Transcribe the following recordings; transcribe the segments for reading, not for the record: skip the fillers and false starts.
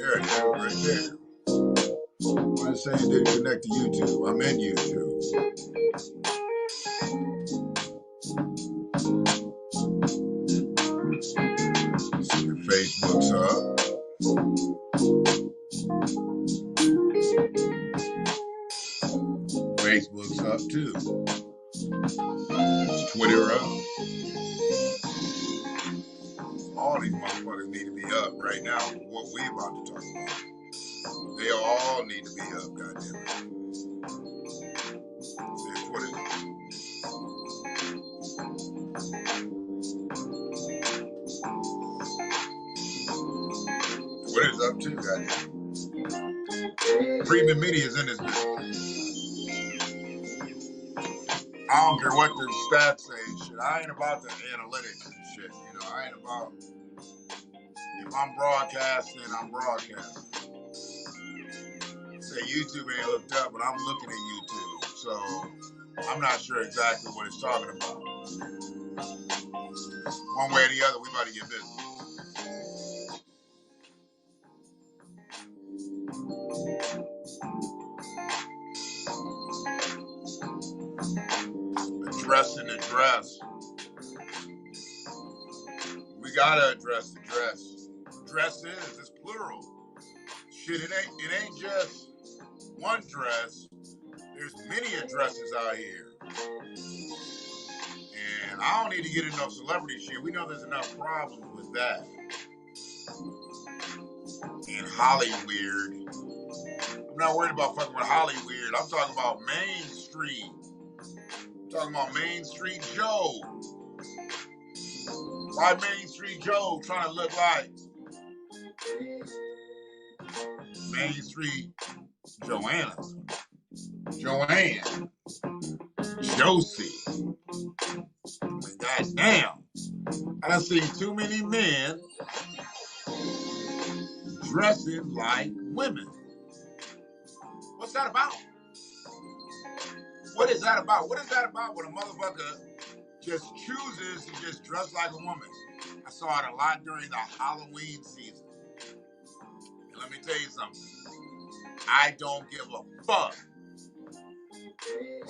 There it is, right there. Why is it saying didn't connect to YouTube? I'm in YouTube. See if Facebook's up. Facebook's up too. Is Twitter up? All these motherfuckers need to be up right now for what we about to talk about. They all need to be up, goddammit. See, Twitter's up too, goddammit. Premium media is in this business. I don't care what the stats say, shit. I ain't about the analytics and shit. You know, I ain't about, if I'm broadcasting, I'm broadcasting. Say YouTube ain't hooked up, but I'm looking at YouTube. So I'm not sure exactly what it's talking about. One way or the other, we about to get busy. Addressing the dress. We gotta address the dress. Dresses, it's plural. Shit, it ain't just one dress. There's many dresses out here. And I don't need to get enough celebrity shit. We know there's enough problems with that. And Hollyweird. I'm not worried about fucking with Hollyweird. I'm talking about Main Street. I'm talking about Main Street Joe. Why Main Street Joe trying to look like Main Street Joanne, Josie? Goddamn. I done seen too many men dressing like women. What's that about? What is that about? What is that about when a motherfucker just chooses to just dress like a woman? I saw it a lot during the Halloween season. And let me tell you something. I don't give a fuck.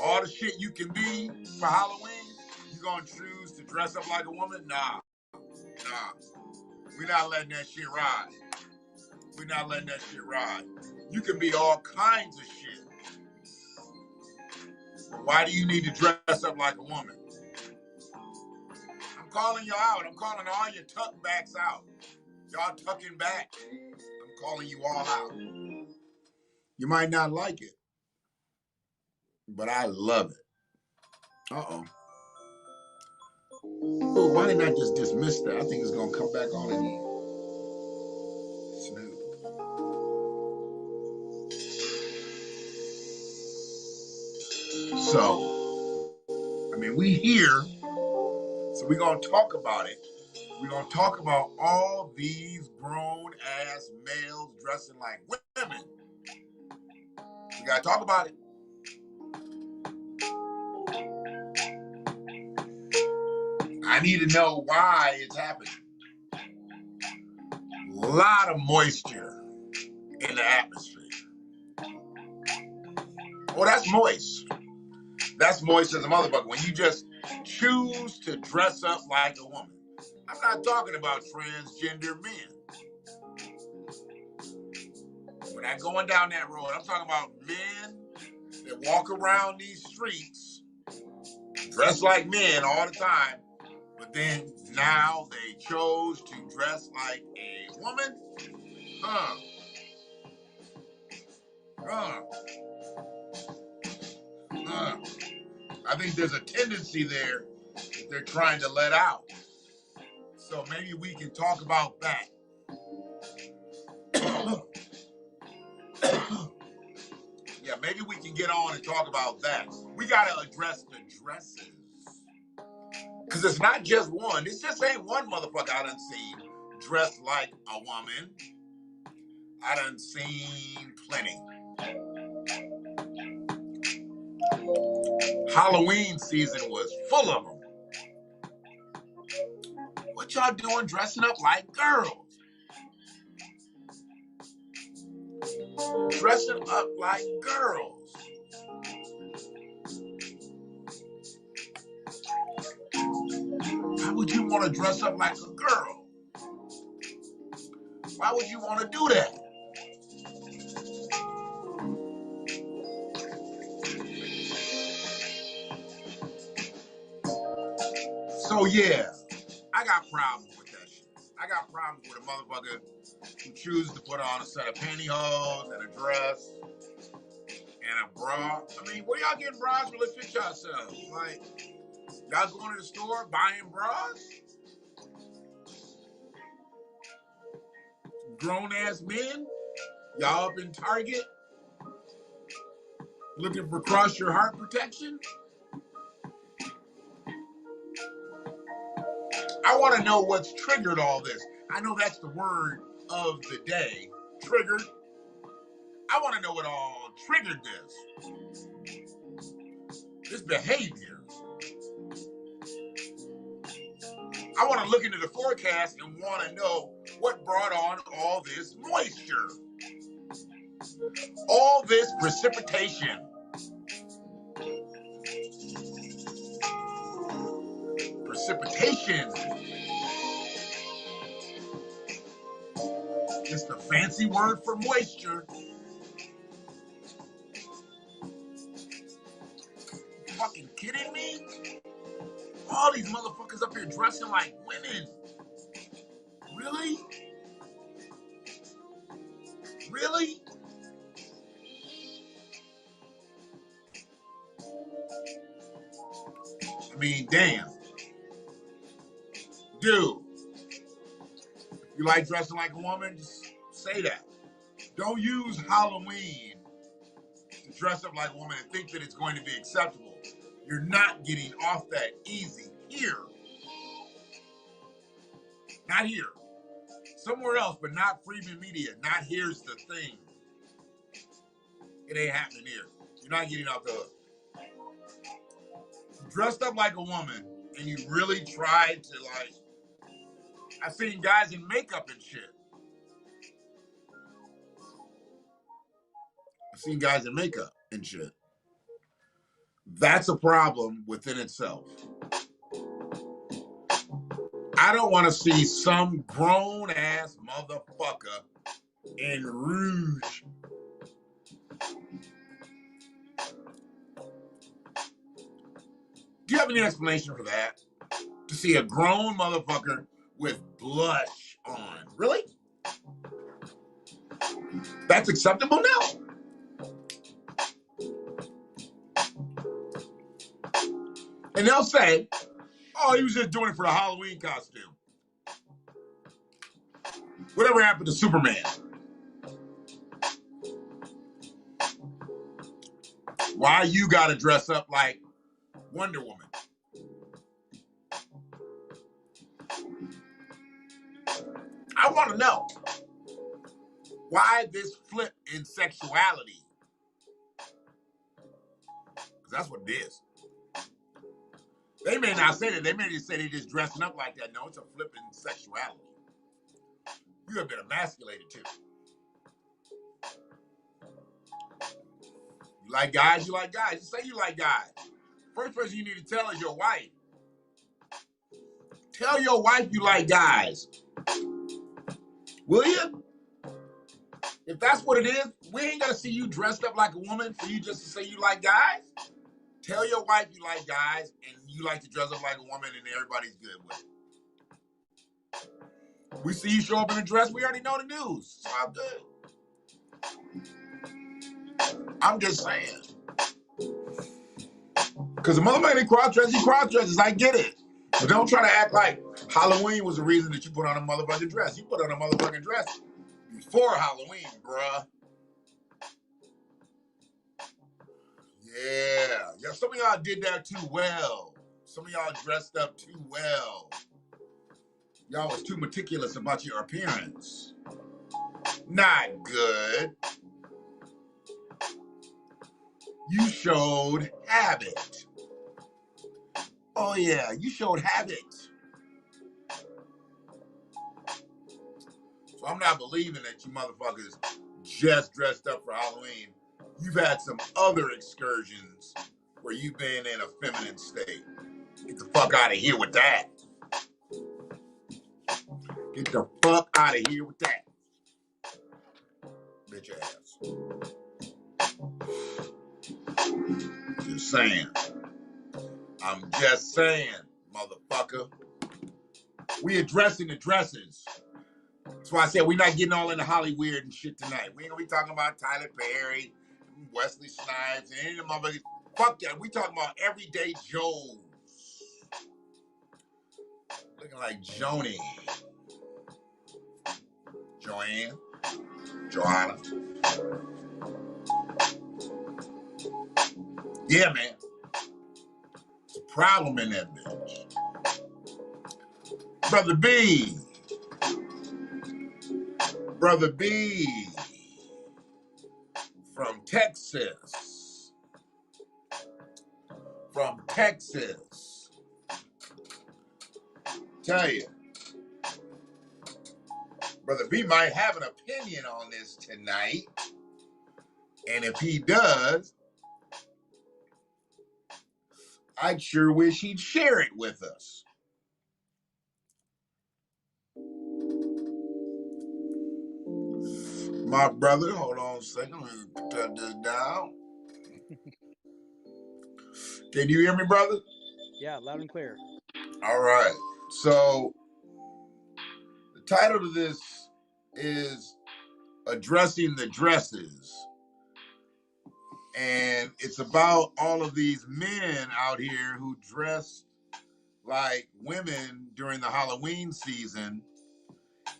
All the shit you can be for Halloween, you gonna choose to dress up like a woman? Nah. We're not letting that shit ride. We're not letting that shit ride. You can be all kinds of shit. But why do you need to dress up like a woman? I'm calling you out. I'm calling all your tuck backs out. Y'all tucking back. I'm calling you all out. You might not like it, but I love it. Uh-oh. Oh, why didn't I just dismiss that? I think it's going to come back on again. Snooze. So, I mean, we here, so we're going to talk about it. We're going to talk about all these grown-ass males dressing like women. We got to talk about it. I need to know why it's happening. A lot of moisture in the atmosphere. Oh, that's moist. That's moist as a motherfucker. When you just choose to dress up like a woman. I'm not talking about transgender men. We're not going down that road. I'm talking about men that walk around these streets, dress like men all the time, but then now they chose to dress like a woman? I think there's a tendency there that they're trying to let out. So maybe we can talk about that. Yeah, maybe we can get on and talk about that. We got to address the dresses. Because it's not just one. This just ain't one motherfucker I done seen dressed like a woman. I done seen plenty. Halloween season was full of them. What y'all doing dressing up like girls? Dressing up like girls. Why would you want to dress up like a girl? Why would you want to do that? So yeah, I got problems with that shit. I got problems with a motherfucker who chooses to put on a set of pantyhose and a dress and a bra. I mean, where y'all getting bras for? Let's fit yourselves. Like, y'all going to the store buying bras? Grown ass men? Y'all up in Target looking for cross your heart protection? I want to know what's triggered all this. I know that's the word of the day, triggered. I want to know what all triggered this behavior. I want to look into the forecast and want to know what brought on all this moisture, all this precipitation. Precipitation is the fancy word for moisture. Fucking kidding me? All these motherfuckers up here dressing like women. Really? Really? I mean, damn. Dude, you like dressing like a woman? Just say that. Don't use Halloween to dress up like a woman and think that it's going to be acceptable. You're not getting off that easy here. Not here. Somewhere else, but not Freeman Media. Not here's the thing. It ain't happening here. You're not getting off the hook. Dressed up like a woman and you really tried to, like, I've seen guys in makeup and shit. I've seen guys in makeup and shit. That's a problem within itself. I don't want to see some grown ass motherfucker in rouge. Do you have any explanation for that? To see a grown motherfucker with blush on. Really? That's acceptable now? And they'll say, oh, he was just doing it for the Halloween costume. Whatever happened to Superman? Why you gotta dress up like Wonder Woman? I want to know why this flip in sexuality. Because that's what it is. They may not say that. They may just say they're just dressing up like that. No, it's a flip in sexuality. You have been emasculated too. You like guys, you like guys. You say you like guys. First person you need to tell is your wife. Tell your wife you like guys. Will you? If that's what it is, we ain't gonna see you dressed up like a woman for you just to say you like guys. Tell your wife you like guys and you like to dress up like a woman and everybody's good with it. We see you show up in a dress, we already know the news. It's all good. I'm just saying. Because the motherfucker in cross-dresses, I get it. But don't try to act like Halloween was the reason that you put on a motherfucking dress. You put on a motherfucking dress before Halloween, bruh. Yeah, some of y'all did that too well. Some of y'all dressed up too well. Y'all was too meticulous about your appearance. Not good. You showed habit. Oh yeah, you showed habit. So I'm not believing that you motherfuckers just dressed up for Halloween. You've had some other excursions where you've been in a feminine state. Get the fuck out of here with that. Get the fuck out of here with that. Bitch ass. Just saying. I'm just saying, motherfucker. We addressing the dresses. That's why I said we're not getting all into Hollywood and shit tonight. We ain't gonna be talking about Tyler Perry, Wesley Snipes, and any of the motherfuckers. Fuck that. We talking about everyday Joes. Looking like Joni. Joanne. Joanna. Yeah, man. It's a problem in that bitch. Brother B. Brother B. From Texas. From Texas. Tell you. Brother B might have an opinion on this tonight. And if he does, I'd sure wish he'd share it with us. My brother, hold on a second. Let me turn this down. Can you hear me, brother? Yeah, loud and clear. All right. So the title of this is Addressing the Dresses. And it's about all of these men out here who dress like women during the Halloween season.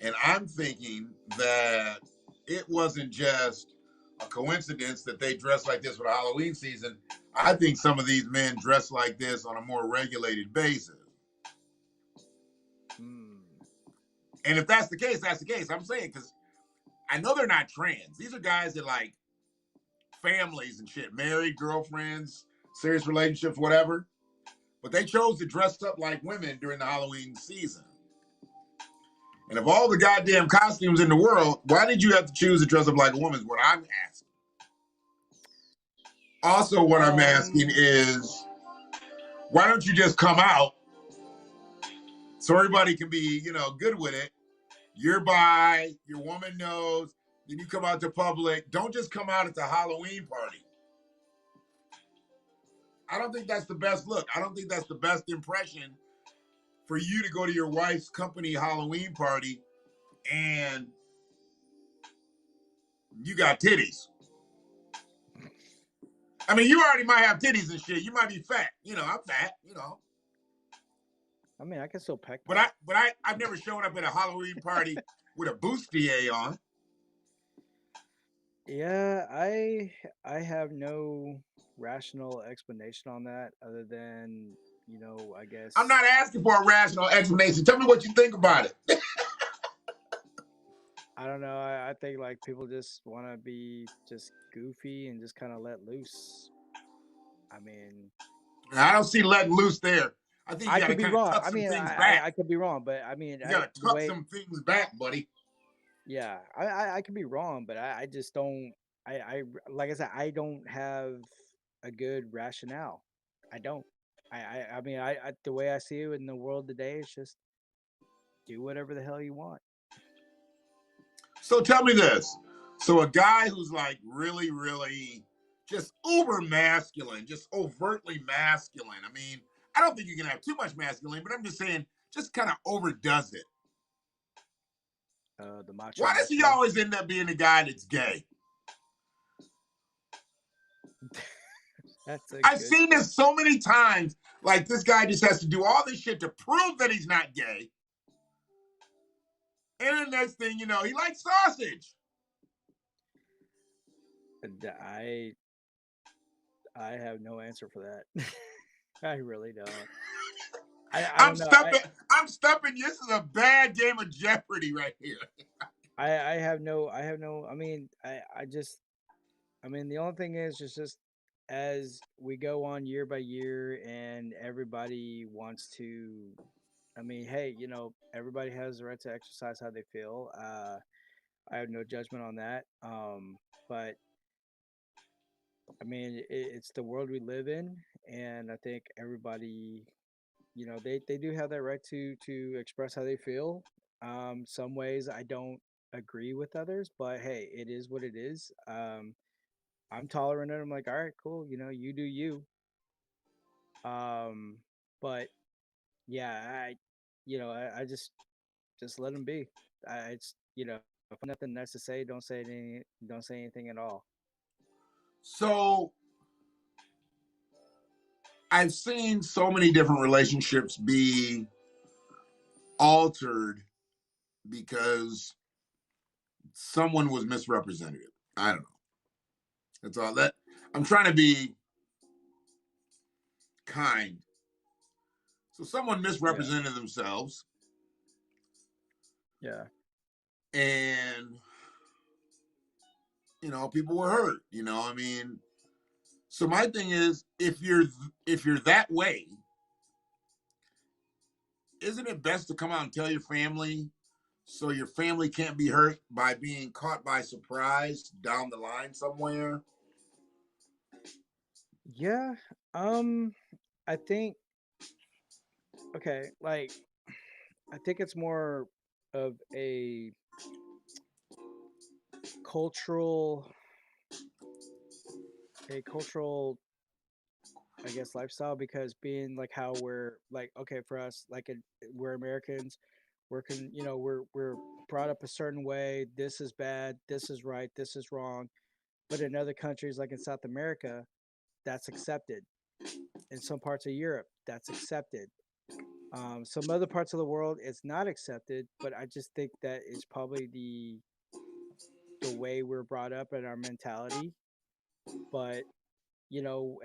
And I'm thinking that it wasn't just a coincidence that they dress like this for the Halloween season. I think some of these men dress like this on a more regulated basis. And if that's the case, that's the case. I'm saying, because I know they're not trans. These are guys that like families and shit, married, girlfriends, serious relationships, whatever. But they chose to dress up like women during the Halloween season. And of all the goddamn costumes in the world, why did you have to choose to dress up like a woman is what I'm asking. Also, what I'm asking is, why don't you just come out so everybody can be, good with it? You're bi, your woman knows, then you come out to public. Don't just come out at the Halloween party. I don't think that's the best look. I don't think that's the best impression for you to go to your wife's company Halloween party and you got titties. I mean, you already might have titties and shit. You might be fat. I'm fat, I mean, I can still peck. But I've never shown up at a Halloween party with a bustier on. Yeah, I have no rational explanation on that other than, I guess. I'm not asking for a rational explanation. Tell me what you think about it. I don't know. I think like people just want to be just goofy and just kind of let loose. I mean, I don't see letting loose there. I think you got to kind of tuck some things back. I could be wrong, but I mean, you got to tuck some things back, buddy. Yeah, I could be wrong, but I just don't. I like I said, I don't have a good rationale. I don't. I mean, the way I see it in the world today is just do whatever the hell you want. So tell me this. So a guy who's like really, really just uber masculine, just overtly masculine. I mean, I don't think you can have too much masculine, but I'm just saying, just kind of overdoes it. The macho. Why does he always end up being the guy that's gay? I've seen this so many times. Like, this guy just has to do all this shit to prove that he's not gay. And the next thing you know, he likes sausage. I have no answer for that. I really don't. I'm stumping. This is a bad game of Jeopardy right here. I have no. I mean, I mean, the only thing is just as we go on year by year, and everybody wants to. I mean, hey, everybody has the right to exercise how they feel. I have no judgment on that. But I mean, it's the world we live in, and I think everybody, they do have that right to express how they feel. Some ways I don't agree with others, but hey, it is what it is. I'm tolerant of it. I'm like, all right, cool. You do you. Um, but yeah, I just let them be. It's if nothing nice to say, don't say anything. Don't say anything at all. So I've seen so many different relationships be altered because someone was misrepresented. I don't know. That's all that I'm trying to be kind. So someone Yeah, misrepresented themselves yeah, and people were hurt, I mean, so my thing is if you're that way, isn't it best to come out and tell your family so your family can't be hurt by being caught by surprise down the line somewhere? yeah. I think okay, like I think it's more of cultural, a cultural, I guess, lifestyle because being like how we're like okay for us like we're Americans, we're brought up a certain way. This is bad. This is right. This is wrong. But in other countries like in South America, that's accepted. In some parts of Europe, that's accepted. Some other parts of the world, it's not accepted. But I just think that it's probably the way we're brought up and our mentality. But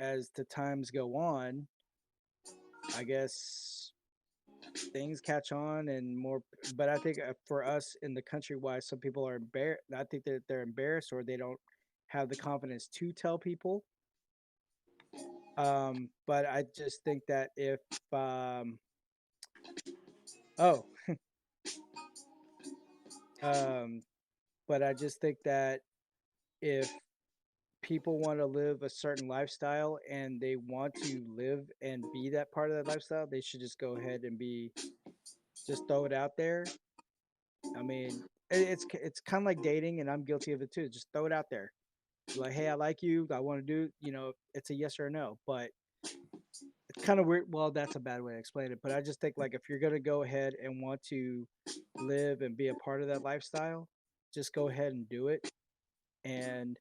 as the times go on, I guess things catch on and more. But I think for us in the country, why some people are embarrassed, I think that they're embarrassed or they don't have the confidence to tell people. But I just think that if um, oh, um, but I just think that if people want to live a certain lifestyle and they want to live and be that part of that lifestyle, they should just go ahead and just throw it out there. I mean, it's kind of like dating, and I'm guilty of it too. Just throw it out there, like, hey, I like you, I want to do. It's a yes or a no. But it's kind of weird. Well, that's a bad way to explain it, but I just think like if you're gonna go ahead and want to live and be a part of that lifestyle, just go ahead and do it, and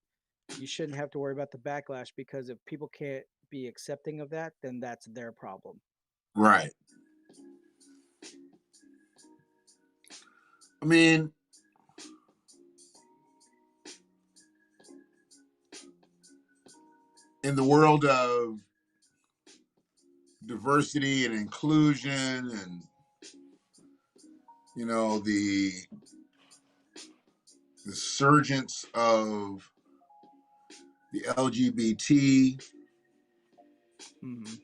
you shouldn't have to worry about the backlash because if people can't be accepting of that, then that's their problem. Right. I mean, in the world of diversity and inclusion and the surgence of the LGBT, Mm-hmm.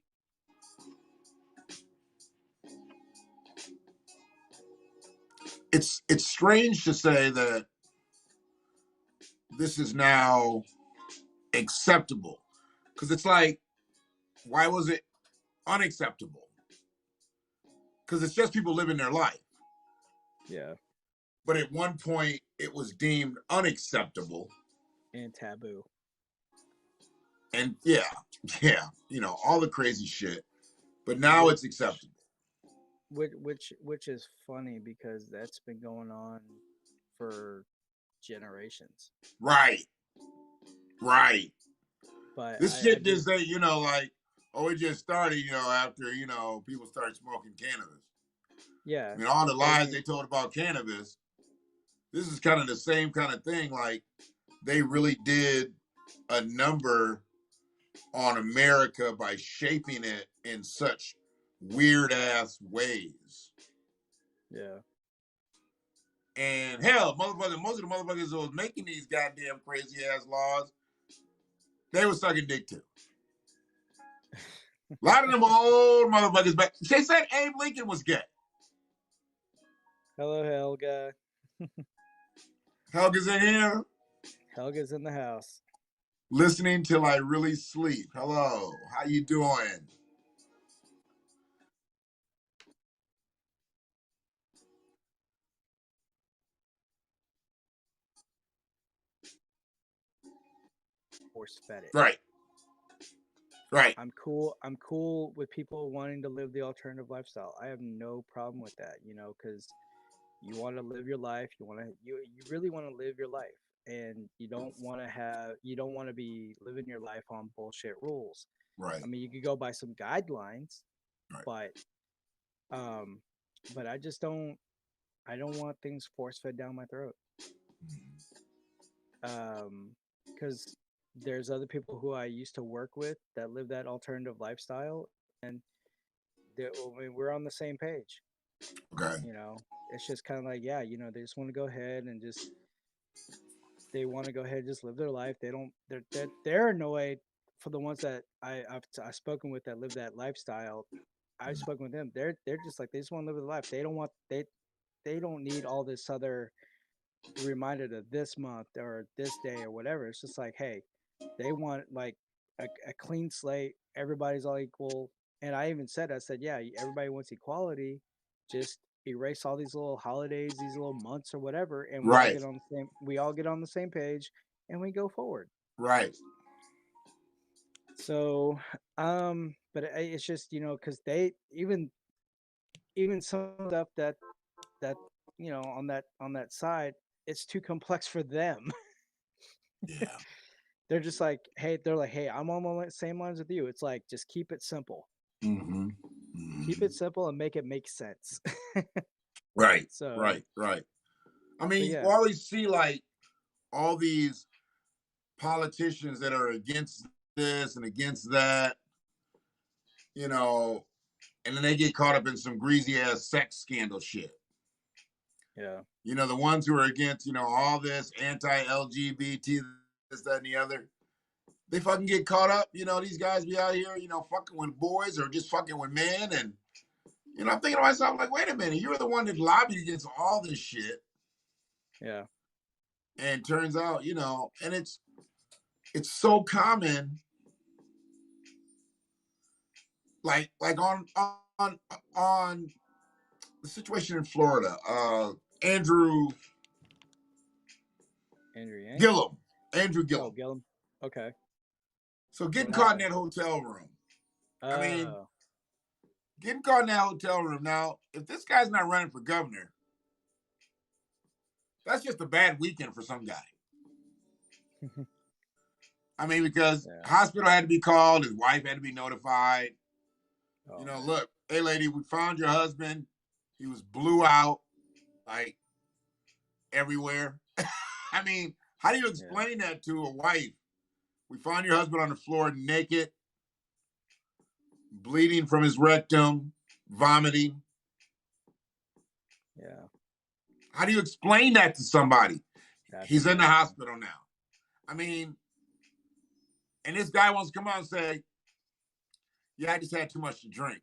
it's strange to say that this is now acceptable because it's like, why was it unacceptable? Because it's just people living their life. Yeah, But at one point, it was deemed unacceptable. and taboo. And yeah, yeah, all the crazy shit. But now Which it's acceptable. which is funny because that's been going on for generations. Right, right. But This I shit do. just ain't, like, oh, it just started, after, people started smoking cannabis. Yeah, I mean, all the I lies mean, they told about cannabis, this is kind of the same kind of thing. Like, they really did a number on America by shaping it in such weird ass ways. yeah. And hell, motherfuckers, most of the motherfuckers that was making these goddamn crazy ass laws, they was sucking dick too. A lot of them old motherfuckers back. They said Abe Lincoln was gay. Hello, Helga. Helga's in here. Helga's in the house. Listening till I really sleep. Hello. How you doing? Force fed it. Right. Right. I'm cool. I'm cool with people wanting to live the alternative lifestyle. I have no problem with that, because you want to live your life. You really want to live your life, and you don't want to be living your life on bullshit rules. Right. I mean, you could go by some guidelines, Right. but um, but I just don't. I don't want things force fed down my throat. Because there's other people who I used to work with that live that alternative lifestyle, and I mean, we're on the same page. Okay. It's just kind of like, yeah, they just want to go ahead and just they want to go ahead and just live their life. They don't. They're annoyed for the ones that I've spoken with that live that lifestyle. I've spoken with them. They're just like they just want to live their life. They don't need all this other reminded of this month or this day or whatever. It's just like, hey, they want like a clean slate. Everybody's all equal. And I said, yeah, everybody wants equality. Just erase all these little holidays, these little months or whatever, and Right. we all get on the same page and we go forward. Right. So, but it's just, because they even some stuff that on that side, it's too complex for them. Yeah. They're like, hey, I'm on the same lines with you. It's like, just keep it simple. Mm-hmm. Keep Mm-hmm. it simple and make it make sense. Right. So, Right. Right. I but mean, you yeah, always see like all these politicians that are against this and against that, you know, and then they get caught up in some greasy ass sex scandal shit. yeah, The ones who are against, all this anti-LGBT, this, that, and the other, they fucking get caught up. These guys be out here, fucking with boys or just fucking with men. And, I'm thinking to myself, like, wait a minute, you're the one that lobbied against all this shit. yeah, And turns out, and it's so common, like on the situation in Florida, Andrew Andrew Yang. Gillum, Andrew Oh, Gillum. Gillum. Okay, So what getting caught in happened? that hotel room. I mean, Oh, getting caught in that hotel room. Now, if this guy's not running for governor, that's just a bad weekend for some guy. I mean, because yeah. hospital had to be called, his wife had to be notified. Oh man. Look, hey lady, we found your husband. He was blew out, like everywhere. I mean, how do you Yeah, explain that to a wife? We found your husband on the floor naked, bleeding from his rectum, vomiting. yeah. How do you explain that to somebody? That's He's in the embarrassing. hospital now. I mean, and this guy wants to come out and say, yeah, I just had too much to drink.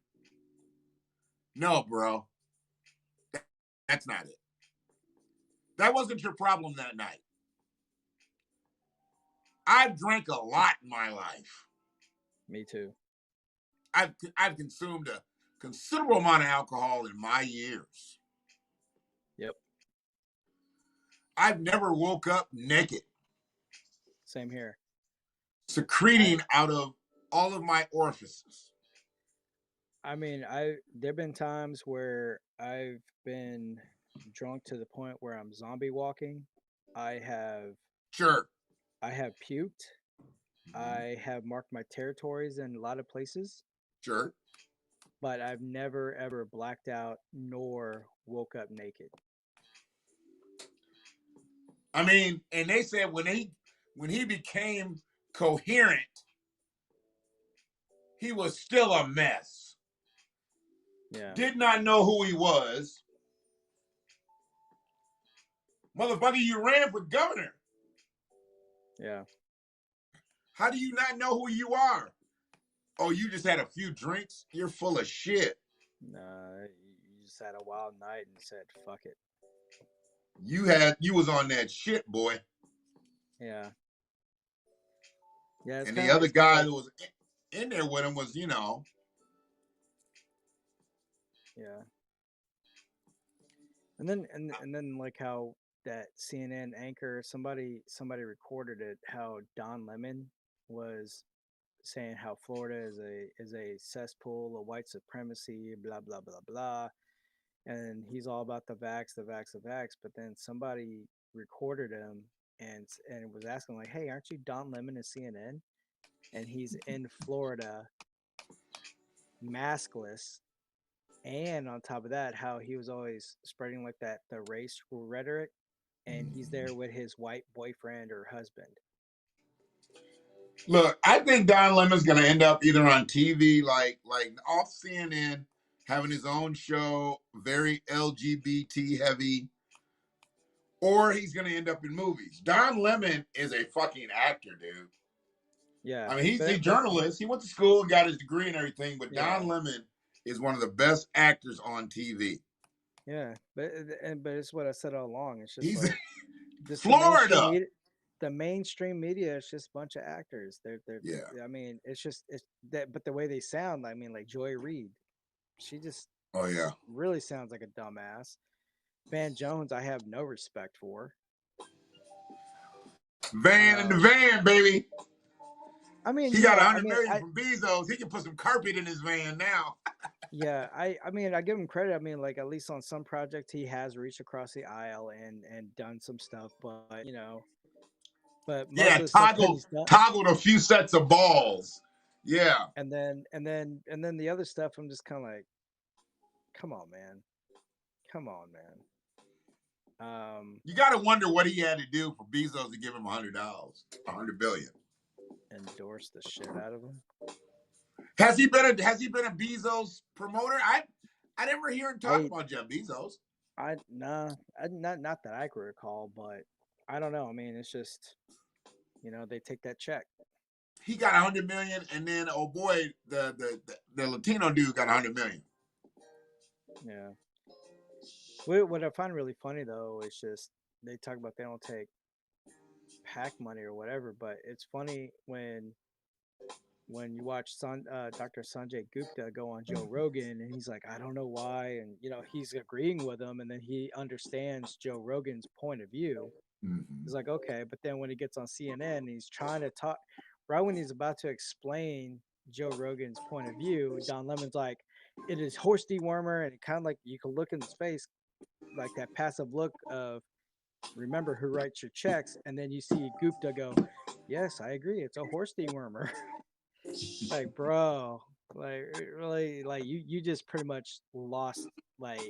No, bro. That's not it. That wasn't your problem that night. I've drank a lot in my life. Me too. I've consumed a considerable amount of alcohol in my years. Yep. I've never woke up naked, Same here. I secreting out of all of my orifices. I mean, there've been times where I've been drunk to the point where I'm zombie walking. I have Sure. I have puked. Mm-hmm. I have marked my territories in a lot of places, Sure. but I've never ever blacked out nor woke up naked. I mean, and they said when he became coherent, he was still a mess. Yeah. Did not know who he was. Motherfucker, you ran for governor. Yeah. How do you not know who you are? Oh, you just had a few drinks? You're full of shit. Nah, you just had a wild night and said, fuck it. you was on that shit, boy. Yeah, yeah. And the other It's kind of guy like, that was in there with him was, yeah. And then like how that CNN anchor, somebody recorded it, how Don Lemon was saying how Florida is a cesspool of white supremacy, blah blah blah blah, and he's all about the vax, the vax, the vax. But then somebody recorded him and was asking like, "Hey, aren't you Don Lemon of CNN?" And he's in Florida, maskless, and on top of that, how he was always spreading like that the race rhetoric, and he's there with his white boyfriend or husband. look, I think Don Lemon's gonna end up either on TV, like off CNN, having his own show, very LGBT heavy, or he's gonna end up in movies. Don Lemon is a fucking actor, dude. Yeah, I mean, he's a but journalist. He went to school and got his degree and everything, but yeah, Don Lemon is one of the best actors on TV. yeah, but it's what I said all along. It's just He's like just Florida. the mainstream media is just a bunch of actors. Yeah. I mean, it's that, but the way they sound, I mean, like Joy Reid, she just Oh yeah. really sounds like a dumbass. Van Jones, I have no respect for. Van in the Um, van, baby. I mean, He got yeah, 100 million from Bezos. He can put some carpet in his van now. yeah, I mean, I give him credit. I mean, like at least on some projects, he has reached across the aisle and done some stuff. But but most Yeah, of the stuff that he's done, toggled a few sets of balls. Yeah. and then the other stuff, I'm just kind of like, come on, man, come on, man. You got to wonder what he had to do for Bezos to give him $100, $100 billion. Endorse the shit out of him. Has he been a Bezos promoter? I never hear him talk I about Jeff Bezos. nah, not that I can recall, but I don't know. I mean, it's just they take that check. He got 100 million, and then oh boy, the Latino dude got 100 million. Yeah. What I find really funny though is just they talk about they don't take PAC money or whatever, but it's funny when you watch Dr. Sanjay Gupta go on Joe Rogan and he's like, I don't know why, and he's agreeing with him, and then he understands Joe Rogan's point of view. He's Mm-hmm. like, okay, but then when he gets on CNN, he's trying to talk. Right when he's about to explain Joe Rogan's point of view, Don Lemon's like, it is horse dewormer, and kind of like you can look in his face like that passive look of remember who writes your checks, and then you see Gupta go, yes, I agree, it's a horse dewormer. Like, bro, like really, like you just pretty much lost. Like,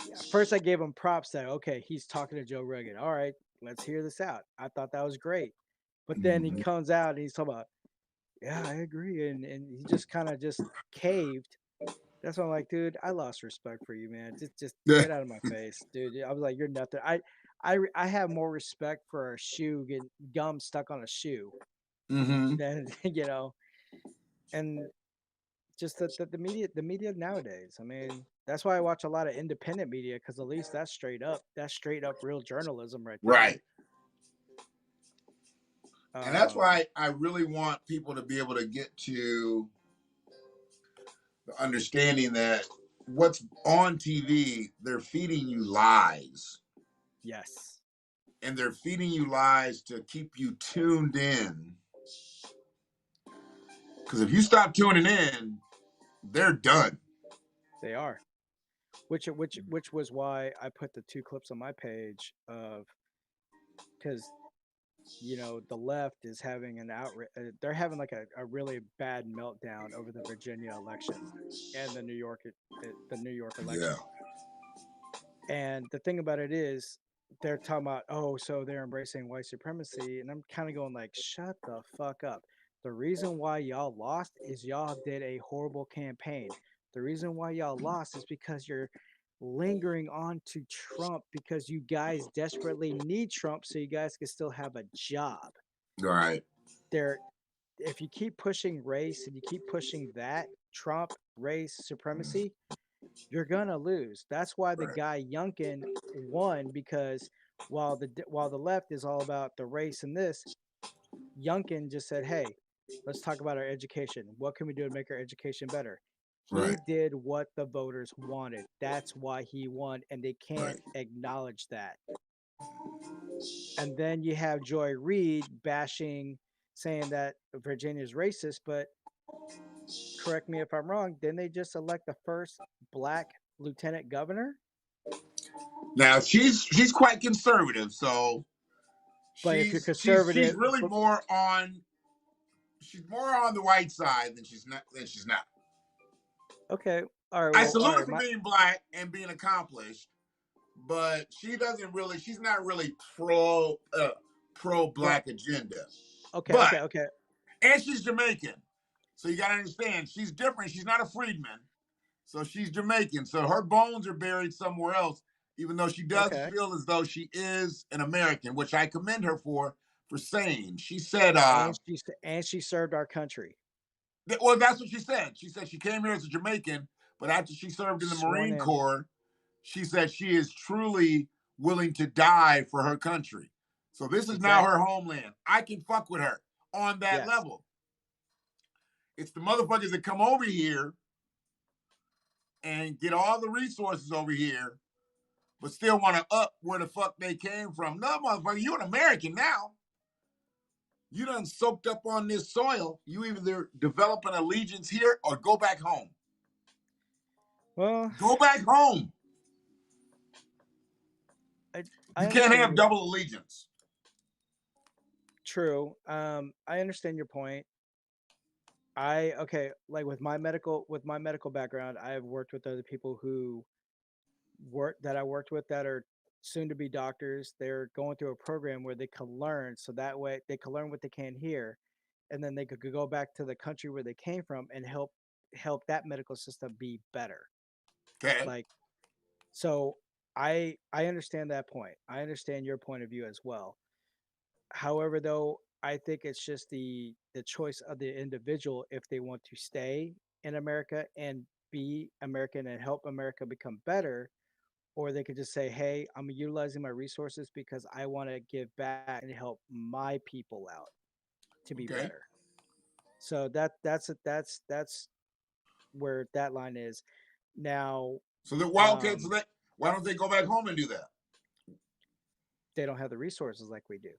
yeah, first I gave him props that okay, he's talking to Joe Rogan. All right, let's hear this out. I thought that was great, but then he Mm-hmm. comes out and he's talking about, yeah, I agree, and he just kind of just caved. That's why I'm like, dude, I lost respect for you, man. Just get out of my face, dude. I was like, you're nothing. I have more respect for a shoe getting gum stuck on a shoe Mm-hmm. than and just the media nowadays. I mean, that's why I watch a lot of independent media because at least that's straight up real journalism right there. Right. And that's Um, why I really want people to be able to get to the understanding that what's on TV, they're feeding you lies. yes, And they're feeding you lies to keep you tuned in. Because if you stop tuning in, they're done. they are. Which was why I put the two clips on my page of because the left is having an outrage. They're having like a really bad meltdown over the Virginia election and the New York Yeah. election. And the thing about it is, they're talking about, oh, so they're embracing white supremacy. And I'm kind of going like, shut the fuck up. The reason why y'all lost is y'all did a horrible campaign. The reason why y'all lost is because you're lingering on to Trump because you guys desperately need Trump so you guys can still have a job. All right. There, if you keep pushing race and you keep pushing that Trump race supremacy, you're gonna lose. That's why the Right. guy Youngkin won, because while the left is all about the race and this, Youngkin just said, "Hey, let's talk about our education. What can we do to make our education better?" He Right. did what the voters wanted. That's why he won, and they Right. can't acknowledge that. And then you have Joy Reid bashing, saying that Virginia's racist, but correct me if I'm wrong, didn't they just elect the first black lieutenant governor? Now she's quite conservative, so But if you're she's conservative, really more on she's more on the white side than she's not. okay, all right, I well, all salute her right, for my being black and being accomplished, but she's not really pro well, black agenda. okay, But okay, okay, and she's Jamaican, so you got to understand she's different. She's not a freedman, so she's Jamaican. So her bones are buried somewhere else, even though she does okay. feel as though she is an American, which I commend her for saying. She said, And she served our country, well, that's what she said. She said she came here as a Jamaican, but after she served in the sworn Marine in. Corps, she said she is truly willing to die for her country. So this is now her Exactly. homeland. I can fuck with her on that Yes, level. It's the motherfuckers that come over here and get all the resources over here, but still want to up where the fuck they came from. No, motherfucker, you're an American now. You done soaked up on this soil. You either develop an allegiance here or go back home. well, Go back home. I You I can't understand have your double allegiance. true. I understand your point. I okay, like with my medical background, I have worked with other people who I worked with that are soon to be doctors. They're going through a program where they can learn, so that way they can learn what they can here, and then they could go back to the country where they came from and help that medical system be better. Okay. Like, so I understand that point. I understand your point of view as well. However, though, I think it's just the choice of the individual if they want to stay in America and be American and help America become better, or they could just say, "Hey, I'm utilizing my resources because I want to give back and help my people out to be Okay. better." So that's where that line is. Now, So that um, why don't they go back home and do that? they don't have the resources like we do.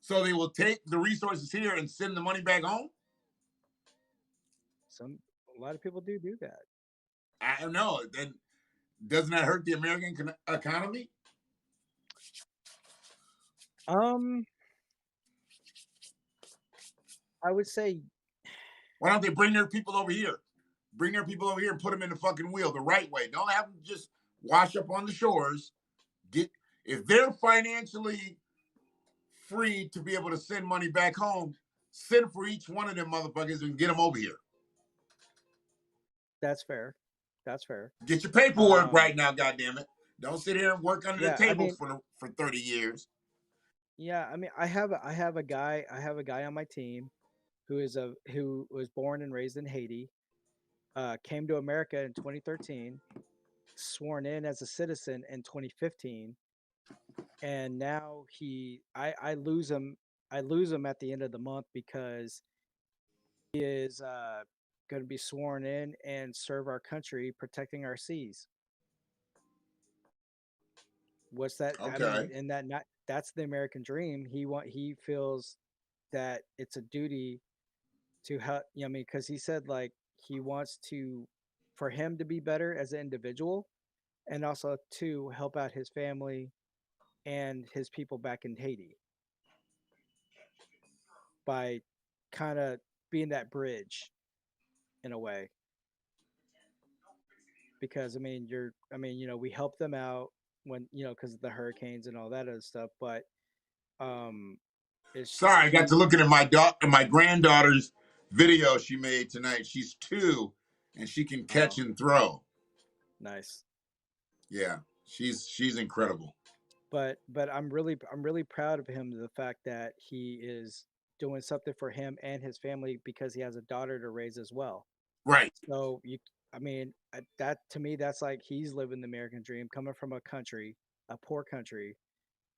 So they will take the resources here and send the money back home? Some A lot of people do that. I don't know. Then doesn't that hurt the American economy? Um, I would say Why don't they bring their people over here? Bring their people over here and put them in the fucking wheel the right way. Don't have them just wash up on the shores. Get if they're financially free to be able to send money back home, send for each one of them motherfuckers and get them over here. that's fair. That's fair. Get your paperwork Um, right now, goddamn it! Don't sit here and work under the yeah, I table mean, for 30 years. yeah, I mean, I have a guy on my team who was born and raised in Haiti, came to America in 2013, sworn in as a citizen in 2015, and now I lose him at the end of the month because he is going to be sworn in and serve our country protecting our seas. What's that? I mean, Okay. in that not that's the American dream. He feels that it's a duty to help. You know, I mean, because he said like he wants to for him to be better as an individual, and also to help out his family and his people back in Haiti by kind of being that bridge in a way. Because I mean, we help them out when because of the hurricanes and all that other stuff, but um, it's Sorry, I got to he looking at my granddaughter's video she made tonight. She's 2, and she can catch oh and throw. nice. Yeah, she's incredible. But I'm really proud of him, the fact that he is doing something for him and his family because he has a daughter to raise as well. Right. So I mean, that to me, that's like he's living the American dream, coming from a country, a poor country,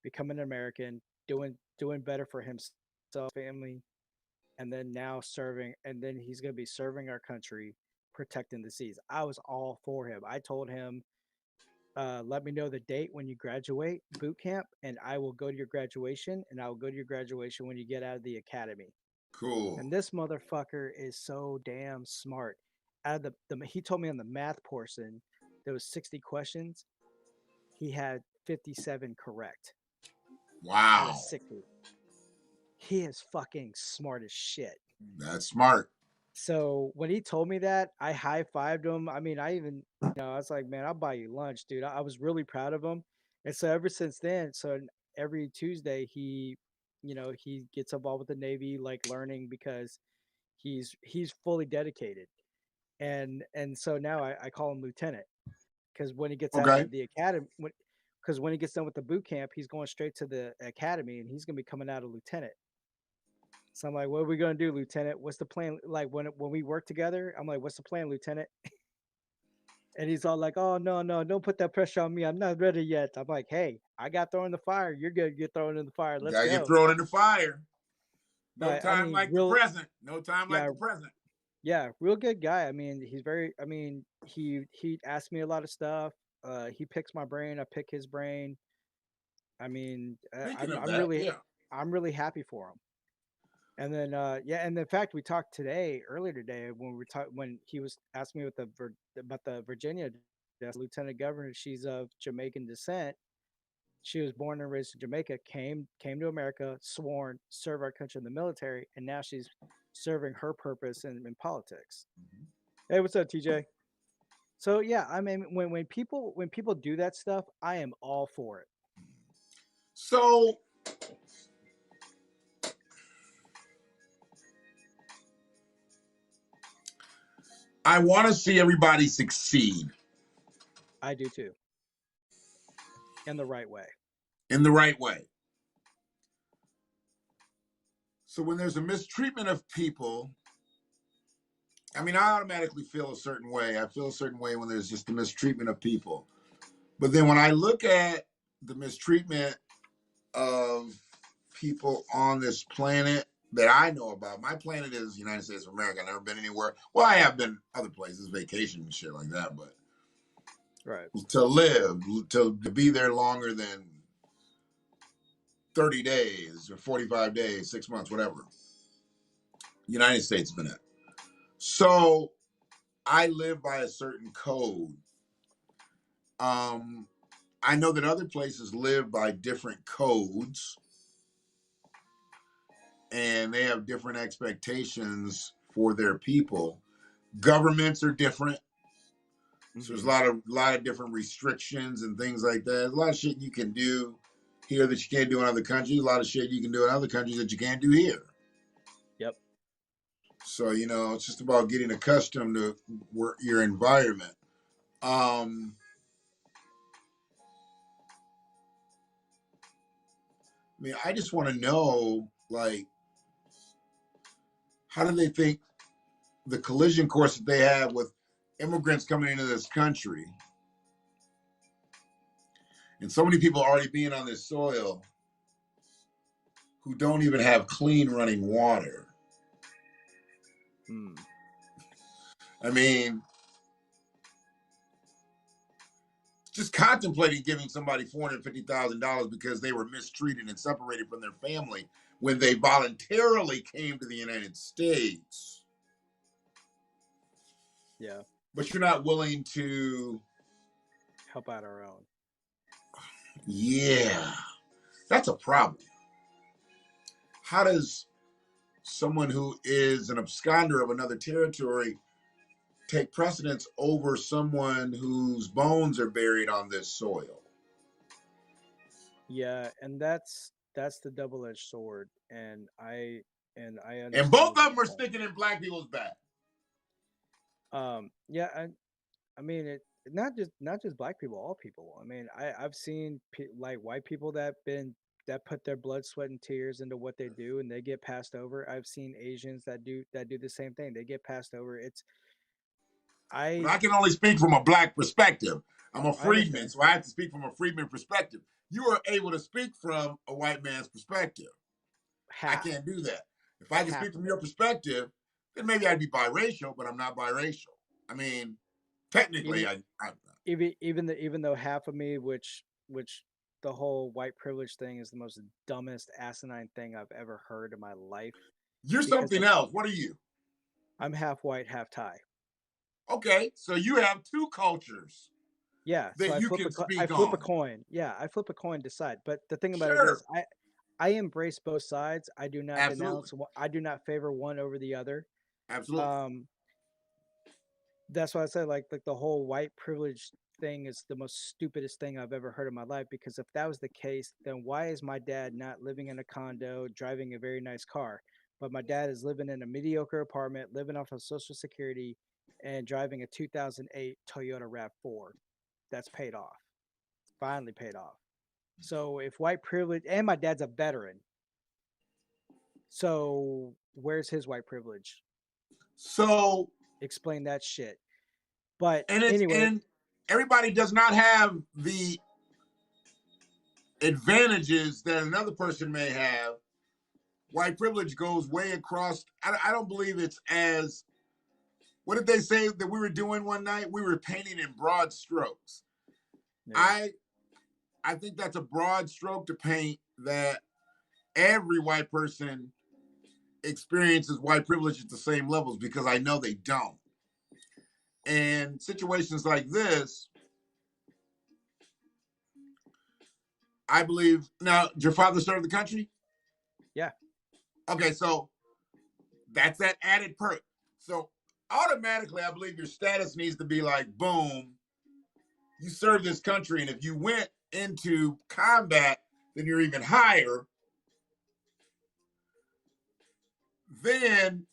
becoming an American, doing better for himself, family, and then now serving, and then he's going to be serving our country, protecting the seas. I was all for him. I told him, let me know the date when you graduate boot camp, and I will go to your graduation, and I will go to your graduation when you get out of the academy. Cool. And this motherfucker is so damn smart. Out of the he told me on the math portion, there was 60 questions. He had 57 correct out of Wow. 60. He is fucking smart as shit. That's smart. So when he told me that, I high fived him. I mean, I even, I was like, man, I'll buy you lunch, dude. I was really proud of him. And so ever since then, so every Tuesday, he gets involved with the Navy, like learning because he's fully dedicated. And so now I call him lieutenant because when he gets out Okay. of the academy, because when he gets done with the boot camp, he's going straight to the academy and he's gonna be coming out a lieutenant. So I'm like, what are we gonna do, Lieutenant? What's the plan? Like when we work together, I'm like, what's the plan, Lieutenant? And he's all like, oh no, no, don't put that pressure on me. I'm not ready yet. I'm like, hey, I got thrown in the fire. You're good. Get thrown in the fire. You Let's gotta get go. thrown in the fire. No But I time mean, like the present. No time like yeah, the present. yeah, real good guy. I mean, he's very. I mean, he asked me a lot of stuff. He picks my brain. I pick his brain. I mean, Speaking of I'm that, really yeah. I'm really happy for him. And then yeah, and in fact, we talked today earlier today when we talked when he was asking me about the Virginia lieutenant governor. She's of Jamaican descent. She was born and raised in Jamaica. Came to America, sworn, served our country in the military, and now she's serving her purpose in politics. Hey, what's up, TJ? So yeah, I mean, when people do that stuff, I am all for it. So I want to see everybody succeed I do too, in the right way. in the right way. So when there's a mistreatment of people, I mean, I automatically feel a certain way. I feel a certain way when there's just the mistreatment of people. But then when I look at the mistreatment of people on this planet that I know about, my planet is the United States of America. I've never been anywhere. Well, I have been other places, vacation and shit like that. But Right. to live, to be there longer than 30 days or 45 days, 6 months, whatever, United States has been it. So I live by a certain code. Um, I know that other places live by different codes and they have different expectations for their people. Governments are different. So there's Mm-hmm. a lot of different restrictions and things like that. There's a lot of shit you can do here that you can't do in other countries. A lot of shit you can do in other countries that you can't do here. Yep. So, it's just about getting accustomed to your environment. I mean, I just want to know, like, how do they think the collision course that they have with immigrants coming into this country and so many people already being on this soil who don't even have clean running water? Mm. I mean, just contemplating giving somebody $450,000 because they were mistreated and separated from their family when they voluntarily came to the United States, Yeah. but you're not willing to. Help out our own. Yeah, that's a problem. How does someone who is an absconder of another territory take precedence over someone whose bones are buried on this soil? Yeah, and that's the double-edged sword, and I And understand both what of you're them are saying. sticking in black people's back. Yeah, I mean it not just black people, all people. I mean, I've seen like white people that put their blood, sweat, and tears into what they do, and they get passed over. I've seen Asians that do the same thing. They get passed over. But I I can only speak from a black perspective. I'm a I freedman, understand. so I have to speak from a freedman perspective. You are able to speak from a white man's perspective. I Half, can't do that. If I can half speak of from it. your perspective, then maybe I'd be biracial, but I'm not biracial. I mean, technically, Even I'm not. even though half of me, which the whole white privilege thing is the most dumbest asinine thing I've ever heard in my life You're because something else. What are you? I'm half white, half Thai. Okay, so you have two cultures Yeah, so that you can I speak flip a on. coin. Yeah, I flip a coin, decide. But the thing about it is, Sure, I embrace both sides. I do not absolutely, denounce. I do not favor one over the other. absolutely. Um, that's why I said like the whole white privilege thing is the most stupidest thing I've ever heard in my life. Because if that was the case, then why is my dad not living in a condo, driving a very nice car, but my dad is living in a mediocre apartment, living off of Social Security, and driving a 2008 Toyota Rav4 that's paid off, finally paid off. So if white privilege, and my dad's a veteran, so where's his white privilege? So, Explain that shit. But and it's anyway, and everybody does not have the advantages that another person may have. White privilege goes way across. I don't believe it's as. What did they say that we were doing one night? We were painting in broad strokes. yeah. I I think that's a broad stroke to paint that every white person experiences white privilege at the same levels, because I know they don't. And situations like this, I believe. Now, did your father serve the country? Yeah. Okay, so that's that added perk. So automatically, I believe your status needs to be like, boom, you serve this country. And if you went into combat, then you're even higher. Then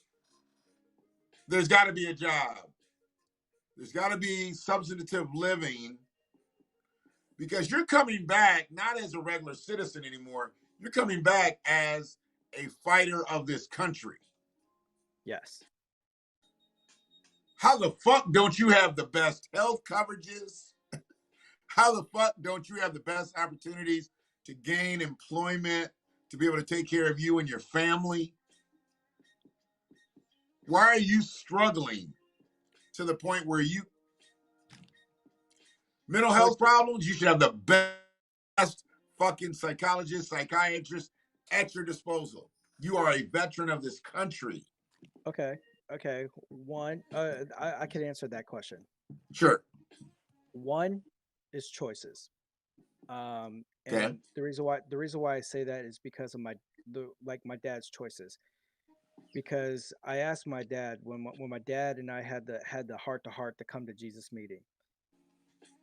there's got to be a job. There's got to be substantive living, because you're coming back not as a regular citizen anymore. You're coming back as a fighter of this country. Yes. How the fuck don't you have the best health coverages? How the fuck don't you have the best opportunities to gain employment, to be able to take care of you and your family? Why are you struggling to the point where you mental So health problems? You should have the best fucking psychologist, psychiatrist at your disposal. You are a veteran of this country. okay. Okay. One, I can answer that question. Sure. One is choices. Okay. And the reason why I say that is because of my dad's choices. Because I asked my dad when my dad and I had the heart to heart to come to Jesus meeting.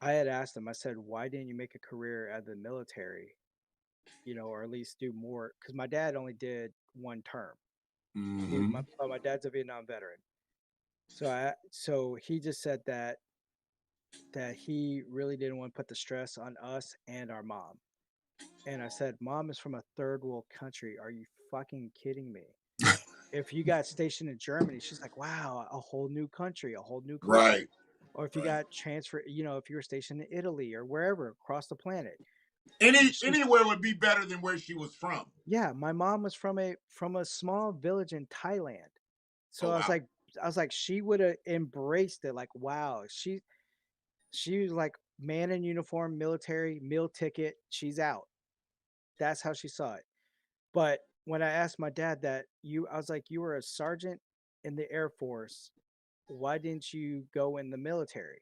I had asked him. I said, "Why didn't you make a career out of the military? You know, or at least do more?" Because my dad only did one term. Mm-hmm. But my dad's a Vietnam veteran. So he just said that he really didn't want to put the stress on us and our mom. And I said, "Mom is from a third world country. Are you fucking kidding me? If you got stationed in Germany," she's like, "Wow, a whole new country, a whole new culture." Right. Or if you Right. got transferred, if you were stationed in Italy or wherever across the planet. She's Anywhere would be better than where she was from. Yeah, my mom was from a small village in Thailand. So Oh wow. I was like, she would have embraced it. Like, wow, she was like man in uniform, military, meal ticket, she's out. That's how she saw it. But when I asked my dad I was like, you were a sergeant in the Air Force. Why didn't you go in the military?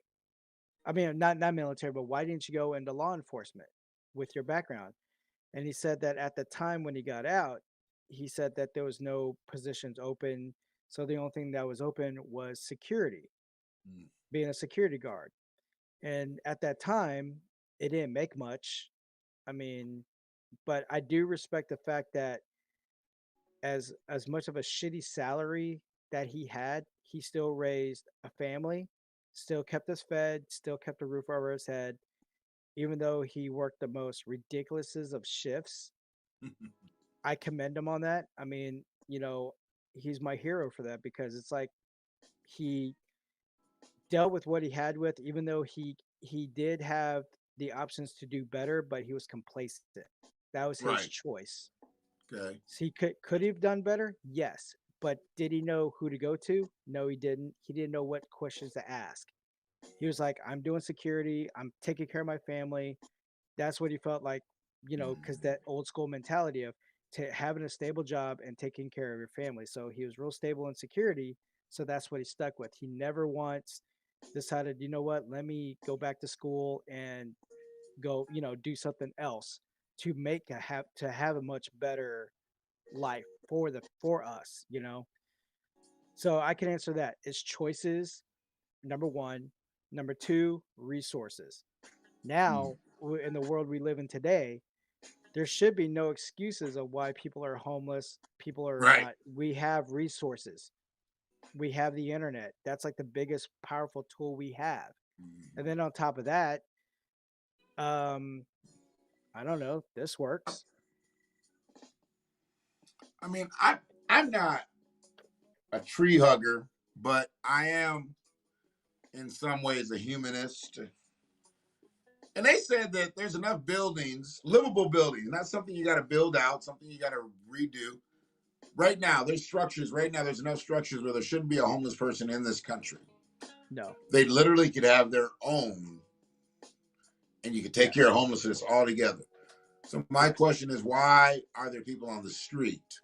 I mean, not military, but why didn't you go into law enforcement with your background? And he said that at the time when he got out, he said that there was no positions open. So the only thing that was open was security, Mm. being a security guard. And at that time, it didn't make much. I mean, but I do respect the fact that as much of a shitty salary that he had, he still raised a family, still kept us fed, still kept a roof over his head, even though he worked the most ridiculouses of shifts. I commend him on that. I mean, he's my hero for that because it's like he dealt with what he had with, even though he did have the options to do better, but he was complacent. That was his Right. choice. Okay. So he could he have done better? Yes. But did he know who to go to? No, he didn't. He didn't know what questions to ask. He was like, I'm doing security, I'm taking care of my family. That's what he felt like, because that old school mentality of having a stable job and taking care of your family. So he was real stable in security. So that's what he stuck with. He never once decided, you know what, let me go back to school and go, do something else to have a much better life for us. So I can answer that. It's choices, number one. Number two, resources. Mm. Now, in the world we live in today, there should be no excuses of why people are homeless, people are Right. not. We have resources. We have the internet. That's like the biggest powerful tool we have. And then on top of that, um, I don't know, this works. I mean, I'm not a tree hugger, but I am in some ways a humanist. And they said that there's enough buildings, livable buildings, not something you got to build out, something you got to redo. Right now, there's structures. Right now, there's enough structures where there shouldn't be a homeless person in this country. No. They literally could have their own, and you could take care Yes. of homelessness altogether. So my question is, why are there people on the street?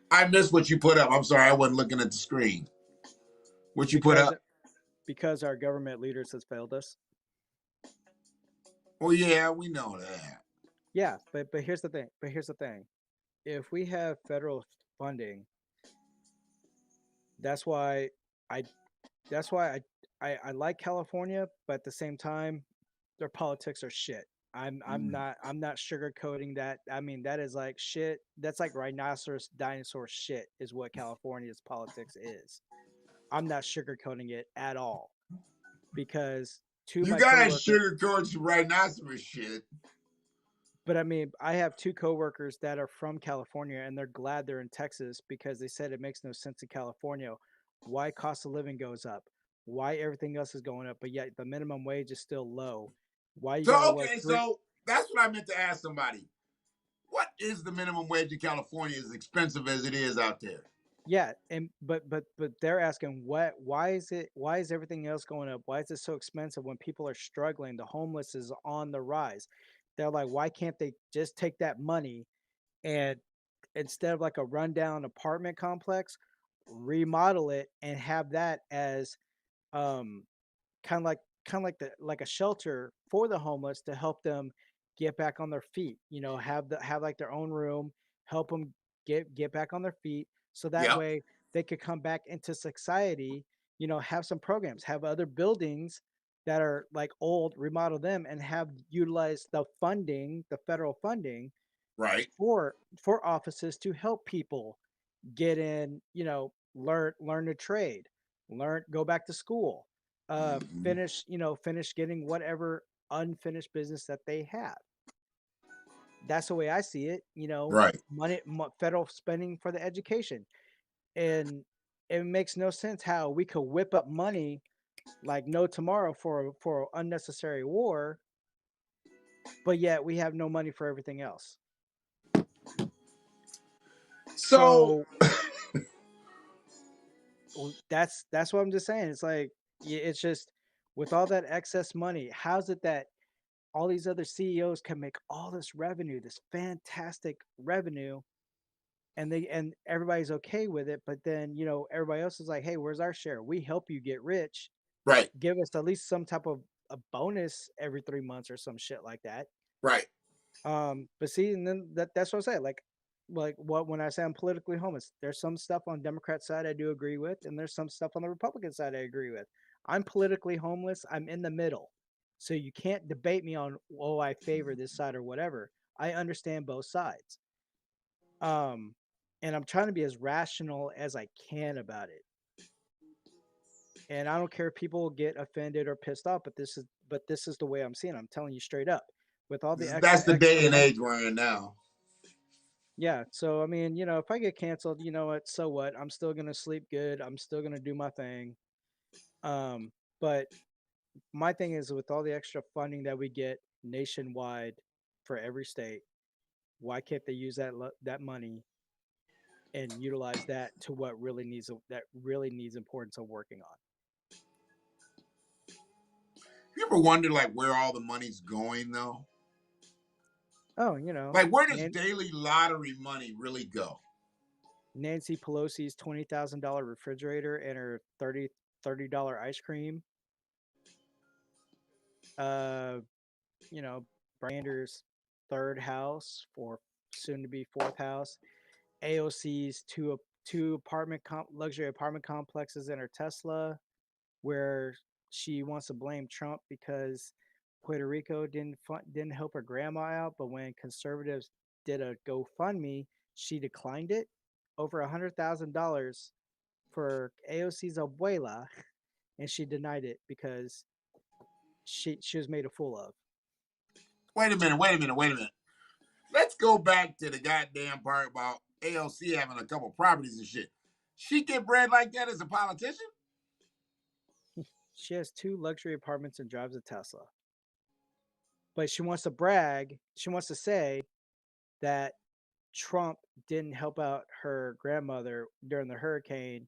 I missed what you put up. I'm sorry, I wasn't looking at the screen. What you put Because up? because our government leaders has failed us. Oh yeah, we know that. Yeah, but here's the thing. If we have federal funding, that's why I that's why I like California, but at the same time, their politics are shit. I'm not sugarcoating that. I mean, that is like shit. That's like rhinoceros dinosaur shit is what California's politics is. I'm not sugarcoating it at all because to You my guys coworker, sugarcoat your rhinoceros shit. but I mean, I have two coworkers that are from California and they're glad they're in Texas because they said it makes no sense in California why cost of living goes up, why everything else is going up, but yet the minimum wage is still low. Why you So got to work okay, three? so that's what I meant to ask somebody. What is the minimum wage in California as expensive as it is out there? Yeah, and but they're asking why is everything else going up? Why is it so expensive when people are struggling? The homeless is on the rise. They're like, why can't they just take that money and instead of like a rundown apartment complex, remodel it and have that as um kind of like a shelter for the homeless to help them get back on their feet. Have like their own room, help them get back on their feet, so that Yep. way they could come back into society. Have some programs, have other buildings that are like old, remodel them, and have utilize the funding, the federal funding Right. for offices to help people get in, learn a trade, go back to school, Mm-hmm. finish getting whatever unfinished business that they have. That's the way I see it. Right. Federal spending for the education, and it makes no sense how we could whip up money like no tomorrow for unnecessary war, but yet we have no money for everything else. So So that's what I'm just saying. It's like it's just with all that excess money, how's it that all these other CEOs can make all this revenue, this fantastic revenue, and everybody's okay with it, but then everybody else is like, hey, where's our share? We help you get rich. right. Give us at least some type of a bonus every 3 months or some shit like that. Right. But see, and then that's what I say. Like what when I say I'm politically homeless, there's some stuff on Democrat side I do agree with, and there's some stuff on the Republican side I agree with. I'm politically homeless. I'm in the middle, so you can't debate me on I favor this side or whatever. I understand both sides. Um, and I'm trying to be as rational as I can about it. And I don't care if people get offended or pissed off, but this is the way I'm seeing it. I'm telling you straight up. With all the That's the extra day and money, age we're in now. yeah, so I mean, if I get canceled, you know what? So what? I'm still gonna sleep good. I'm still gonna do my thing. But my thing is, with all the extra funding that we get nationwide for every state, why can't they use that money and utilize that to what really needs importance of working on? You ever wonder like where all the money's going though? Oh, Like where does Nan- daily lottery money really go? Nancy Pelosi's $20,000 refrigerator and her $30 ice cream. Uh, Brander's third house, or soon to be fourth house. AOC's two luxury apartment complexes in her Tesla, where she wants to blame Trump because Puerto Rico didn't help her grandma out, but when conservatives did a GoFundMe, she declined it. Over $100,000 for AOC's abuela, and she denied it because she was made a fool of. Wait a minute. Let's go back to the goddamn part about ALC having a couple properties and shit. She get bread like that as a politician? She has two luxury apartments and drives a Tesla. But she wants to brag. She wants to say that Trump didn't help out her grandmother during the hurricane,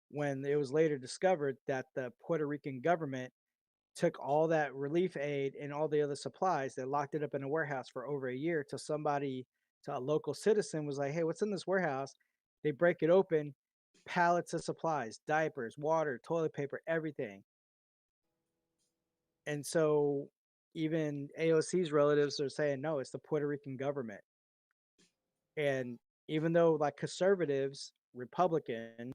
when it was later discovered that the Puerto Rican government took all that relief aid and all the other supplies. They locked it up in a warehouse for over a year till to a local citizen was like, hey, what's in this warehouse? They break it open, pallets of supplies, diapers, water, toilet paper, everything. And so even AOC's relatives are saying, no, it's the Puerto Rican government. And even though, like, conservatives, Republican,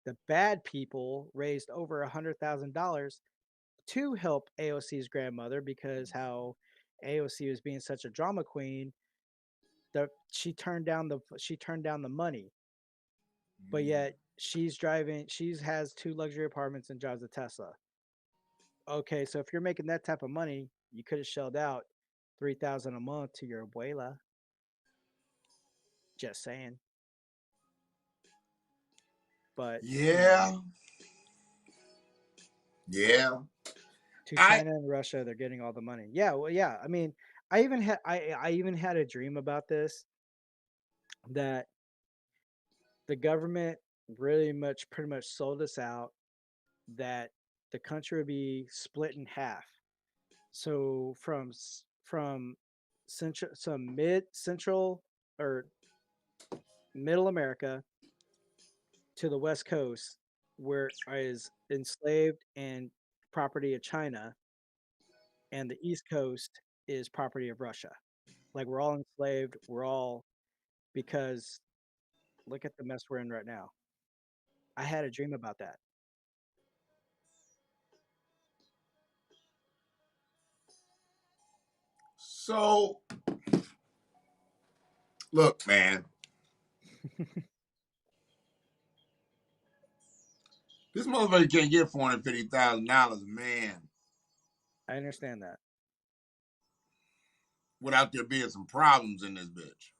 the bad people raised over $100,000 to help AOC's grandmother, because how AOC was being such a drama queen, she turned down the money. But yet she has two luxury apartments and drives a Tesla. Okay, so if you're making that type of money, you could have shelled out 3,000 a month to your abuela. Just saying. But Yeah, yeah. to I China and Russia, they're getting all the money. Yeah, well, yeah. I mean, I even had a dream about this, that the government pretty much sold us out, that the country would be split in half. So from central or middle America to the west coast, where is enslaved and property of China, and the east coast is property of Russia. Like, we're all enslaved. We're all, because look at the mess we're in right now. I had a dream about that. so look, man. This motherfucker can't get $450,000, man, I understand that. without there being some problems in this bitch.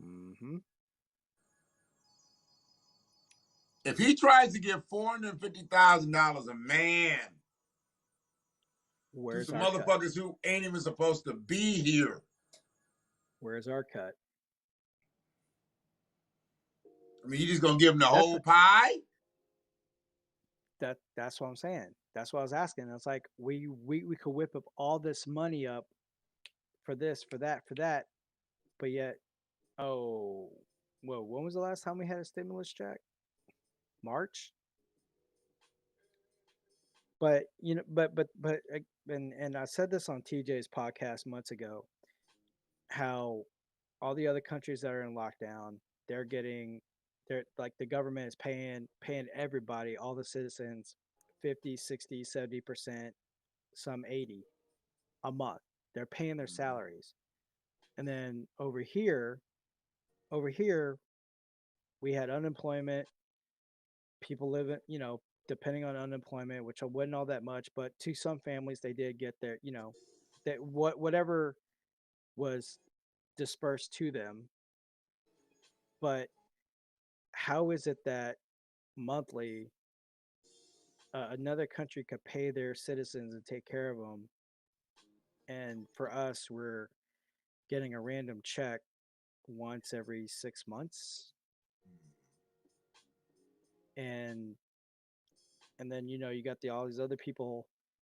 Hmm. If he tries to give $450,000 a man to Where's some our cut? motherfuckers who ain't even supposed to be here, Where's our cut? I mean, you just gonna give him the That's whole pie? that's what I'm saying. That's what I was asking. It's like we could whip up all this money up for this, for that, but yet, oh, well, when was the last time we had a stimulus check? March. But and I said this on TJ's podcast months ago, how all the other countries that are in lockdown, they're getting, they're like, the government is paying everybody, all the citizens, 50, 60, 70%, some 80 a month. They're paying their salaries. And then over here we had unemployment, people living, depending on unemployment, which wasn't all that much, but to some families they did get their, that whatever was dispersed to them. But how is it that monthly another country could pay their citizens and take care of them, and for us, we're getting a random check once every 6 months, and then you got all these other people,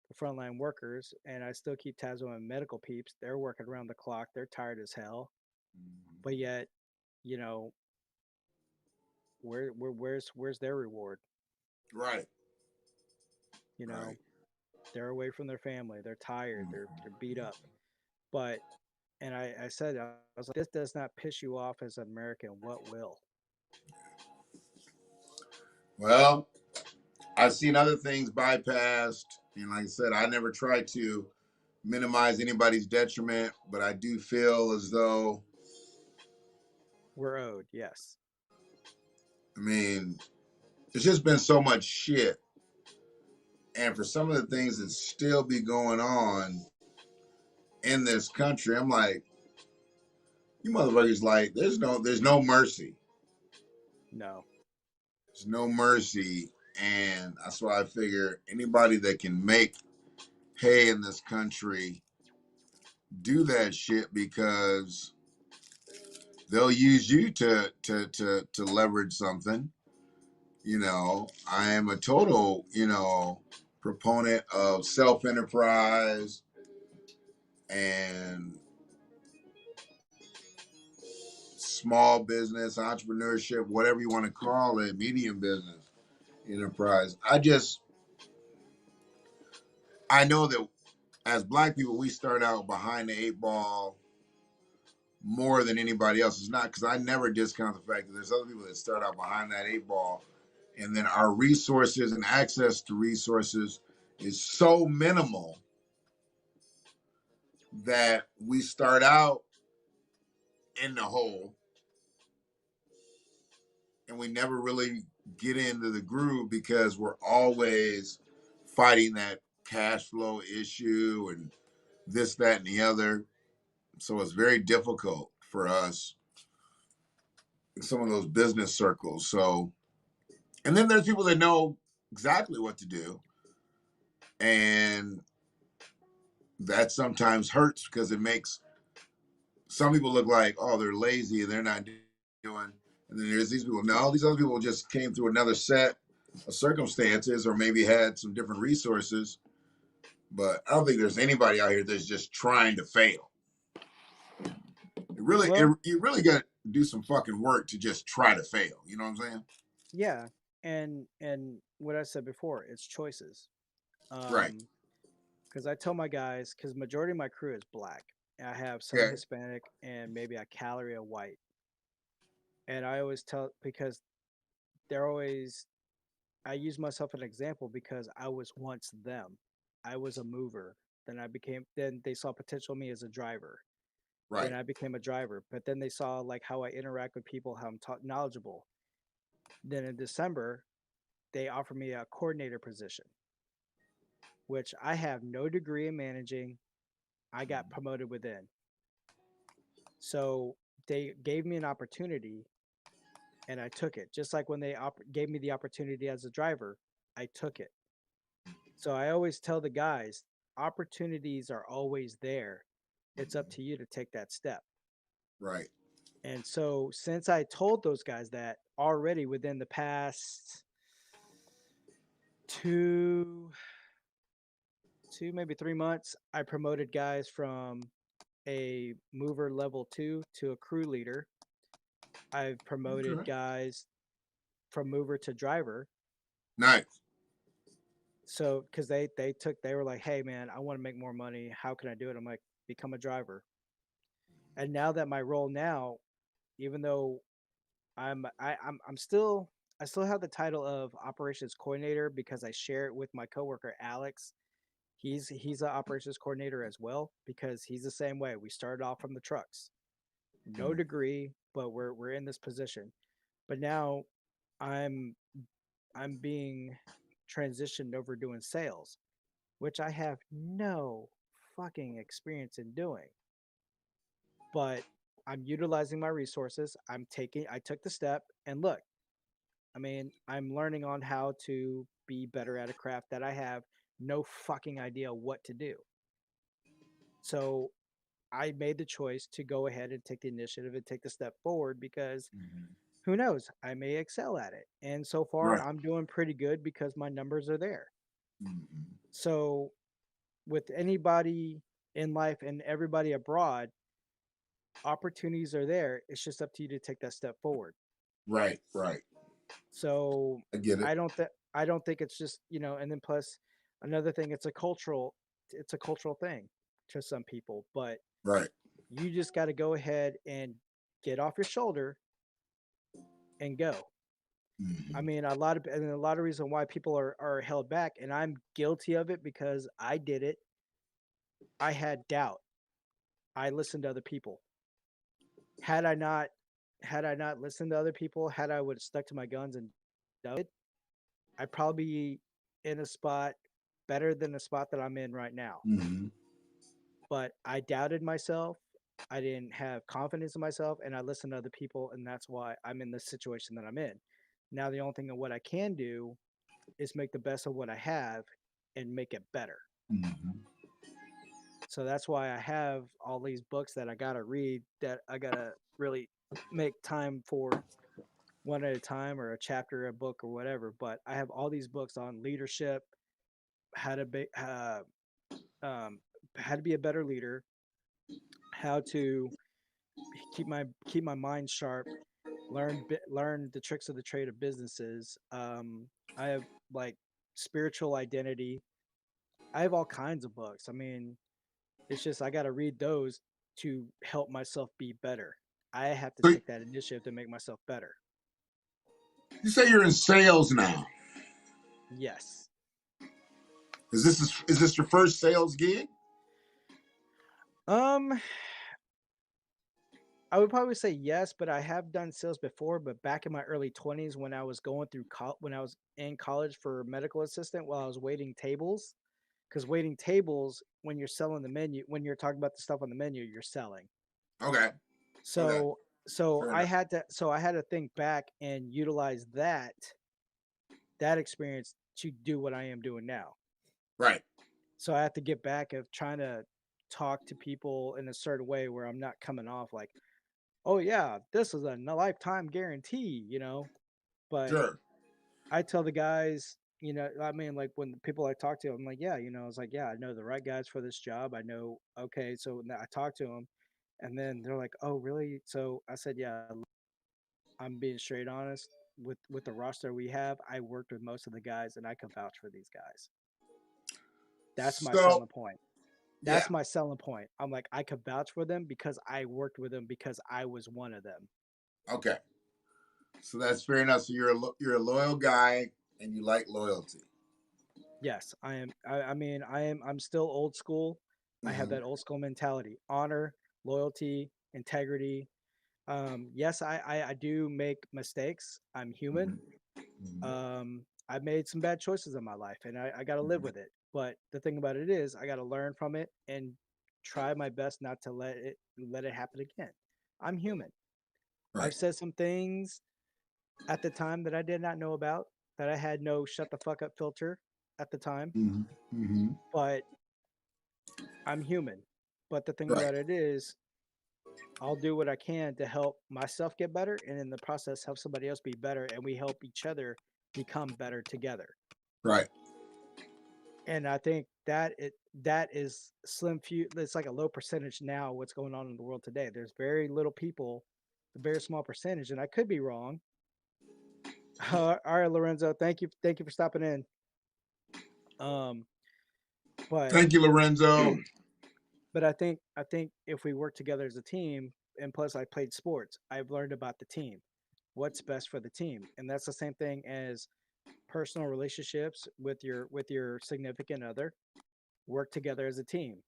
the frontline workers, and I still keep tabs on my medical peeps. They're working around the clock. They're tired as hell, but yet, you know, where's their reward? Right, You know, right. they're away from their family. They're tired. They're beat up. Mhm. But and I said, I was like, this does not piss you off as an American. What will? Well, I've seen other things bypassed, and like I said, I never try to minimize anybody's detriment, but I do feel as though, We're owed. Yes. I mean, there's just been so much shit, and for some of the things that still be going on in this country, I'm like, you motherfuckers, like, there's no mercy. No. There's no mercy, and that's why I figure anybody that can make hay in this country do that shit because they'll use you to leverage something. I am a total, proponent of self enterprise and small business, entrepreneurship, whatever you want to call it, medium business, enterprise. I know that as black people, we start out behind the eight ball more than anybody else. It's not because I never discount the fact that there's other people that start out behind that eight ball, and then our resources and access to resources is so minimal that we start out in the hole and we never really get into the groove because we're always fighting that cash flow issue and this, that, and the other. So it's very difficult for us in some of those business circles. So, and then there's people that know exactly what to do, and that sometimes hurts because it makes some people look like, oh, they're lazy and they're not doing. And then there's these people. No, these other people just came through another set of circumstances, or maybe had some different resources. But I don't think there's anybody out here that's just trying to fail. Well, You really got to do some fucking work to just try to fail. You know what I'm saying? yeah, and what I said before, it's choices. Right. Um, because I tell my guys, because majority of my crew is black. I have some Okay. Hispanic and maybe a calorie of white. And I always tell because they're always I use myself as an example because I was once them. I was a mover. Then they saw potential in me as a driver. Then Right. I became a driver. But then they saw like how I interact with people, how I'm knowledgeable. Then in December, they offered me a coordinator position, which I have no degree in managing. I got promoted within. So they gave me an opportunity and I took it. Just like when they gave me the opportunity as a driver, I took it. So I always tell the guys, opportunities are always there. It's up to you to take that step. Right. And so since I told those guys that already within the past two, maybe 3 months, I promoted guys from a mover level 2 to a crew leader. I've promoted Okay. guys from mover to driver. Nice. So because they were like, hey man, I want to make more money. How can I do it? I'm like, become a driver. And now that my role now, even though I'm still I still have the title of operations coordinator because I share it with my coworker Alex. He's an operations coordinator as well because he's the same way. We started off from the trucks, no degree, but we're in this position. But now I'm I'm being transitioned over doing sales, which I have no fucking experience in doing. But I'm utilizing my resources. I took the step and look, I mean, I'm learning on how to be better at a craft that I have no fucking idea what to do. So I made the choice to go ahead and take the initiative and take the step forward because Mhm. who knows, I may excel at it. And so far, Right. I'm doing pretty good because my numbers are there. Mhm. So, with anybody in life and everybody abroad, opportunities are there. It's just up to you to take that step forward. Right. Right. So, I get it. I don't think it's just, and then plus another thing, it's a cultural thing to some people, but Right. you just got to go ahead and get off your shoulder and go. I Mhm. mean, a lot of reason why people are held back, and I'm guilty of it because I did it. I had doubt. I listened to other people. Had I not had I not listened to other people, had I would have stuck to my guns and done it, I'd probably be in a spot better than the spot that I'm in right now. Mhm. But I doubted myself. I didn't have confidence in myself, and I listened to other people, and that's why I'm in the situation that I'm in. Now, the only thing of what I can do is make the best of what I have and make it better. Mhm. So that's why I have all these books that I gotta read that I gotta really make time for one at a time or a chapter, a book or whatever. But I have all these books on leadership, how to be, um, how to be a better leader, how to keep my mind sharp, learn the tricks of the trade of businesses. I have like spiritual identity. I have all kinds of books. I mean, it's just I got to read those to help myself be better. I have to So take that initiative to make myself better. you say you're in sales now. Yes. Is this your first sales gig? Um, I would probably say yes, but I have done sales before. But back in my early 20s, when I was going through when I was in college for medical assistant, while I was waiting tables, because waiting tables when you're selling the menu, when you're talking about the stuff on the menu, you're selling. Okay. Okay. So Fair enough. I had to think back and utilize that experience to do what I am doing now. Right. So I have to get back of trying to talk to people in a certain way where I'm not coming off like, oh yeah, this is a lifetime guarantee, But Sure. I tell the guys, I mean, like when the people I talk to, I'm like, yeah, I was like, yeah, I know the right guys for this job. I know, okay, so I talk to them, and then they're like, oh, really? So I said, yeah, I'm being straight honest with the roster we have. I worked with most of the guys, and I can vouch for these guys. That's my So selling point. yeah. That's my selling point. I'm like, I could vouch for them because I worked with them because I was one of them. Okay. So that's fair enough. So you're a loyal guy and you like loyalty. Yes, I am. I mean, I'm still old school. I have Hmm. that old school mentality, honor, loyalty, integrity. Yes, I do make mistakes. I'm human. Hmm. Hmm. I've made some bad choices in my life, and I got to live with it. But the thing about it is, I got to learn from it and try my best not to let it happen again. I'm human. I've Right. said some things at the time that I did not know about, that I had no shut the fuck up filter at the time, Hmm. Hmm. but I'm human. But the thing Right. about it is, I'll do what I can to help myself get better, and in the process, help somebody else be better, and we help each other become better together. Right. And I think that is slim few. It's like a low percentage now. What's going on in the world today? There's very little people, a very small percentage, and I could be wrong. All right, Lorenzo, thank you for stopping in. Um, but Thank you, Lorenzo. I think if we work together as a team, and plus I played sports, I've learned about the team, what's best for the team, and that's the same thing as personal relationships with your significant other. Work together as a team.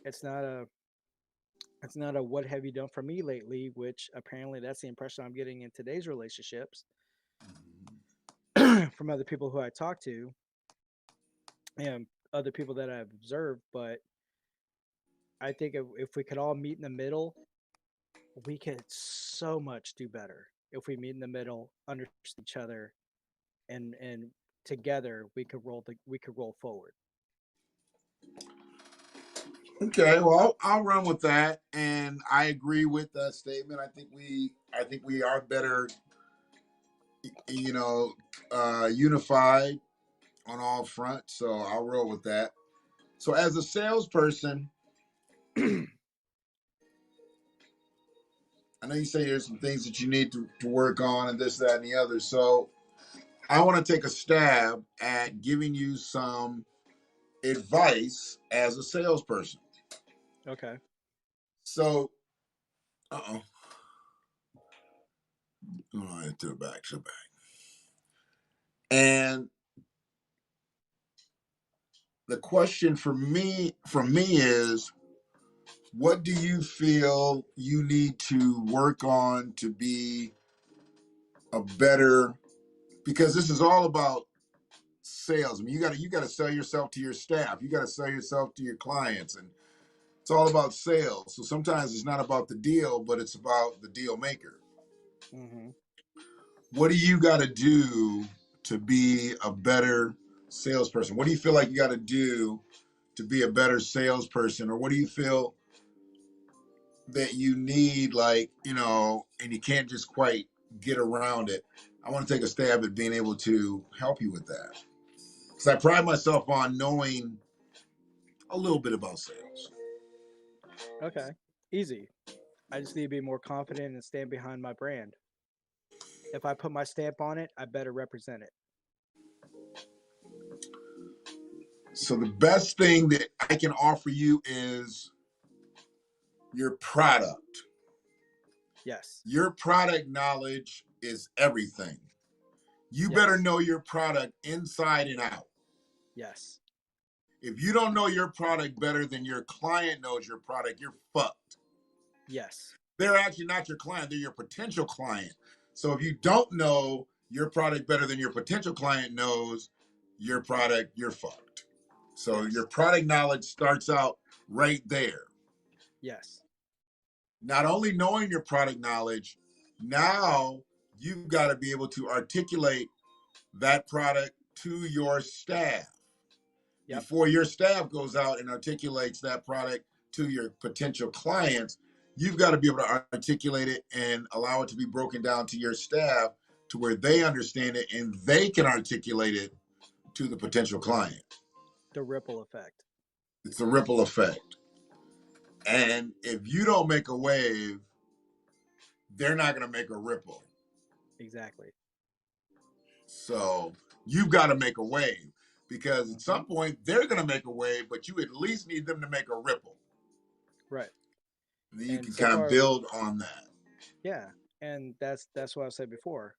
It's not a it's not a what have you done for me lately, which apparently that's the impression I'm getting in today's relationships from other people who I talk to and other people that I've observed. But I think if we could all meet in the middle, we could so much do better if we meet in the middle, understand each other, and together we could roll forward. Okay, well, I'll run with that, and I agree with that statement. I think we are better, you know, unified on all fronts. So I'll roll with that. So as a salesperson, I know you say there's some things that you need to work on, and this, that, and the other. So I want to take a stab at giving you some advice as a salesperson. Okay. So, I threw it back, And the question from me is, what do you feel you need to work on to be a better? Because this is all about sales. I mean, you got to sell yourself to your staff. You got to sell yourself to your clients, and it's all about sales. So sometimes it's not about the deal, but it's about the deal maker. Mm-hmm. What do you got to do to be a better salesperson? What do you feel like you got to do to be a better salesperson, or what do you feel that you need, like, and you can't just quite get around it? I want to take a stab at being able to help you with that, because I pride myself on knowing a little bit about sales. Okay. Easy. I just need to be more confident and stand behind my brand. If I put my stamp on it, I better represent it. So the best thing that I can offer you is your product. Yes. Your product knowledge is everything. You better Yes. know your product inside and out. Yes. If you don't know your product better than your client knows your product, you're fucked. Yes. They're actually not your client, they're your potential client. So if you don't know your product better than your potential client knows your product, you're fucked. So your Yes. product knowledge starts out right there. Yes. Not only knowing your product knowledge, now you've got to be able to articulate that product to your staff. Yep. Before your staff goes out and articulates that product to your potential clients, you've got to be able to articulate it and allow it to be broken down to your staff to where they understand it and they can articulate it to the potential client. The ripple effect. It's a ripple effect. And if you don't make a wave, they're not going to make a ripple. Exactly. So you've got to make a wave, because at Mm-hmm. some point they're going to make a wave, but you at least need them to make a ripple. Right. And then you And can so kind of far, build on that. yeah. And that's what I said before.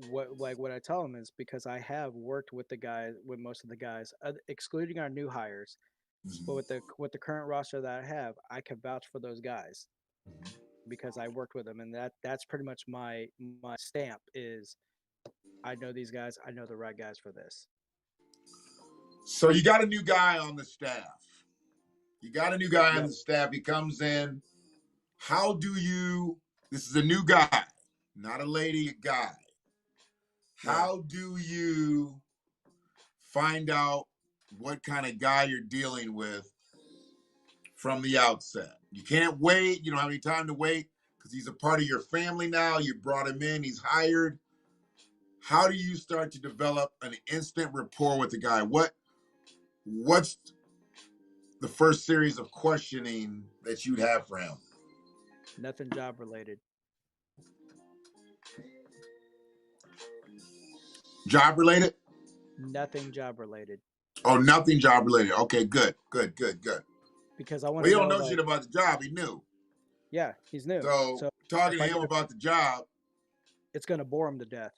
What I tell them is because I have worked with the guys, with most of the guys, excluding our new hires, but Mm-hmm. with the current roster that I have, I can vouch for those guys because I worked with them, and that's pretty much my stamp is I know these guys, I know the right guys for this. So you got a new guy on the staff. You got a new guy on Yep. the staff. He comes in. How do you? This is a new guy, not a lady, a guy. Yeah. How do you find out what kind of guy you're dealing with from the outset? You can't wait. You don't have any time to wait because he's a part of your family now. You brought him in. He's hired. How do you start to develop an instant rapport with the guy? What's the first series of questioning that you'd have for him? Nothing job related. Job related? Nothing job related. Oh, nothing job related. Okay, good, good, good, good. Because I want Well, to he don't know, know shit like, about the job. He knew. yeah, he's new. So So talking if to I him get a, about the job, it's gonna bore him to death.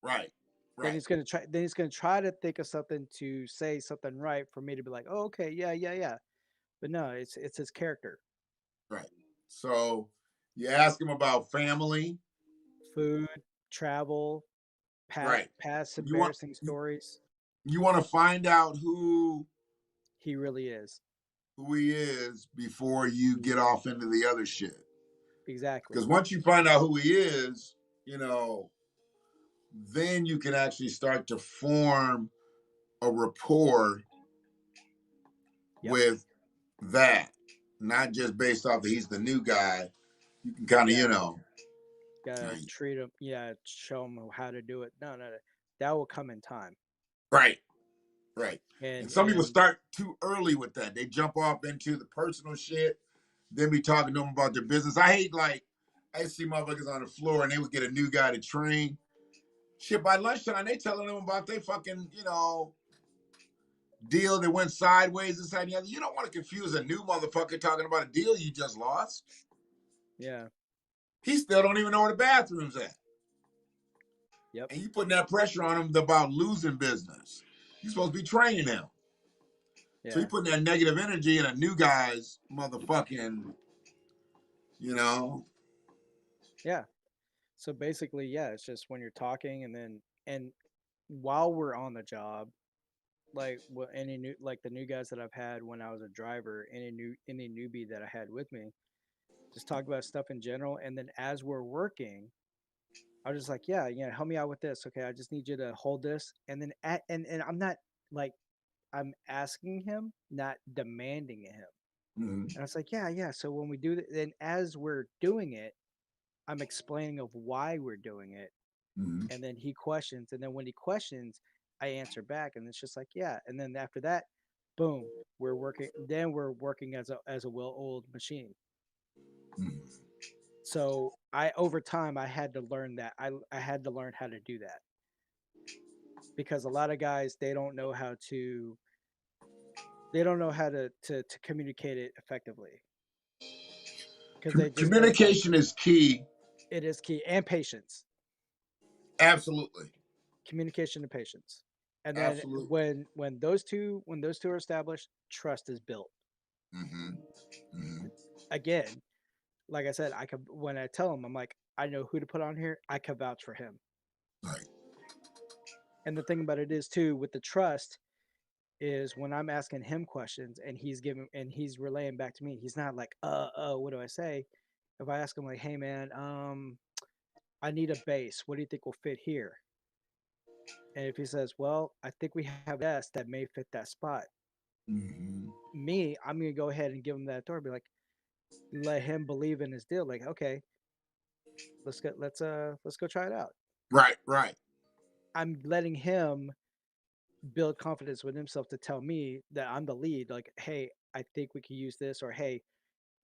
right, Then right, he's gonna try. Then he's gonna try to think of something to say something right for me to be like, oh, okay, yeah, yeah, yeah. But no, it's his character, right. So you ask him about family, food, travel, right? past You want embarrassing stories. you want to find out He really is. who he is before you get off into the other shit. Exactly. Because once you find out who he is, you know, then you can actually start to form a rapport Yep. with that, not just based off that he's the new guy. You can kind of, Yeah. Gotta right, treat them. Yeah. Show them how to do it. No, no, no. That will come in time. right. Right. And And some people and start too early with that. They jump off into the personal shit, then be talking to them about their business. I hate, like, I see motherfuckers on the floor and they would get a new guy to train. Shit, by lunchtime, they telling them about their fucking, deal that went sideways, this, that, and the other. You don't want to confuse a new motherfucker talking about a deal you just lost. yeah. He still don't even know where the bathroom's at. Yep. And you putting that pressure on him about losing business. You're supposed to be training him. So you Yeah. putting that negative energy in a new guy's motherfucking, you know. Yeah. So basically, yeah, it's just when you're talking, and then and while we're on the job, like what any new like the new guys that I've had when I was a driver, any newbie that I had with me, just talk about stuff in general. And then as we're working, I was just like, yeah, help me out with this. Okay, I just need you to hold this. And then and I'm not like I'm asking him, not demanding him. Mm-hmm. And I was like, yeah, yeah. So when we do that, then as we're doing it, I'm explaining of why we're doing it. Mm-hmm. And then he questions. And then when he questions, I answer back. And it's just like, yeah. And then after that, boom, we're working. Then we're working as a well-oiled machine. Mm-hmm. So over time I had to learn that. I had to learn how to do that because a lot of guys they don't know how to communicate it effectively because they just think like Communication is key. it is key, and patience, Absolutely. communication and patience. And then Absolutely. when those two are established, trust is built. Mm-hmm. Mm-hmm. Again, like I said, I could when I tell him, I'm like, I know who to put on here. I can vouch for him. Right. And the thing about it is too with the trust is when I'm asking him questions and he's relaying back to me. He's not like, what do I say? If I ask him like, hey man, I need a base. What do you think will fit here? And if he says, well, I think we have a desk that may fit that spot, Mm-hmm. I'm gonna go ahead and give him that door. Be like, let him believe in his deal. Like, okay, let's go try it out. Right. Right. I'm letting him build confidence with himself to tell me that I'm the lead. Like, hey, I think we can use this, or hey,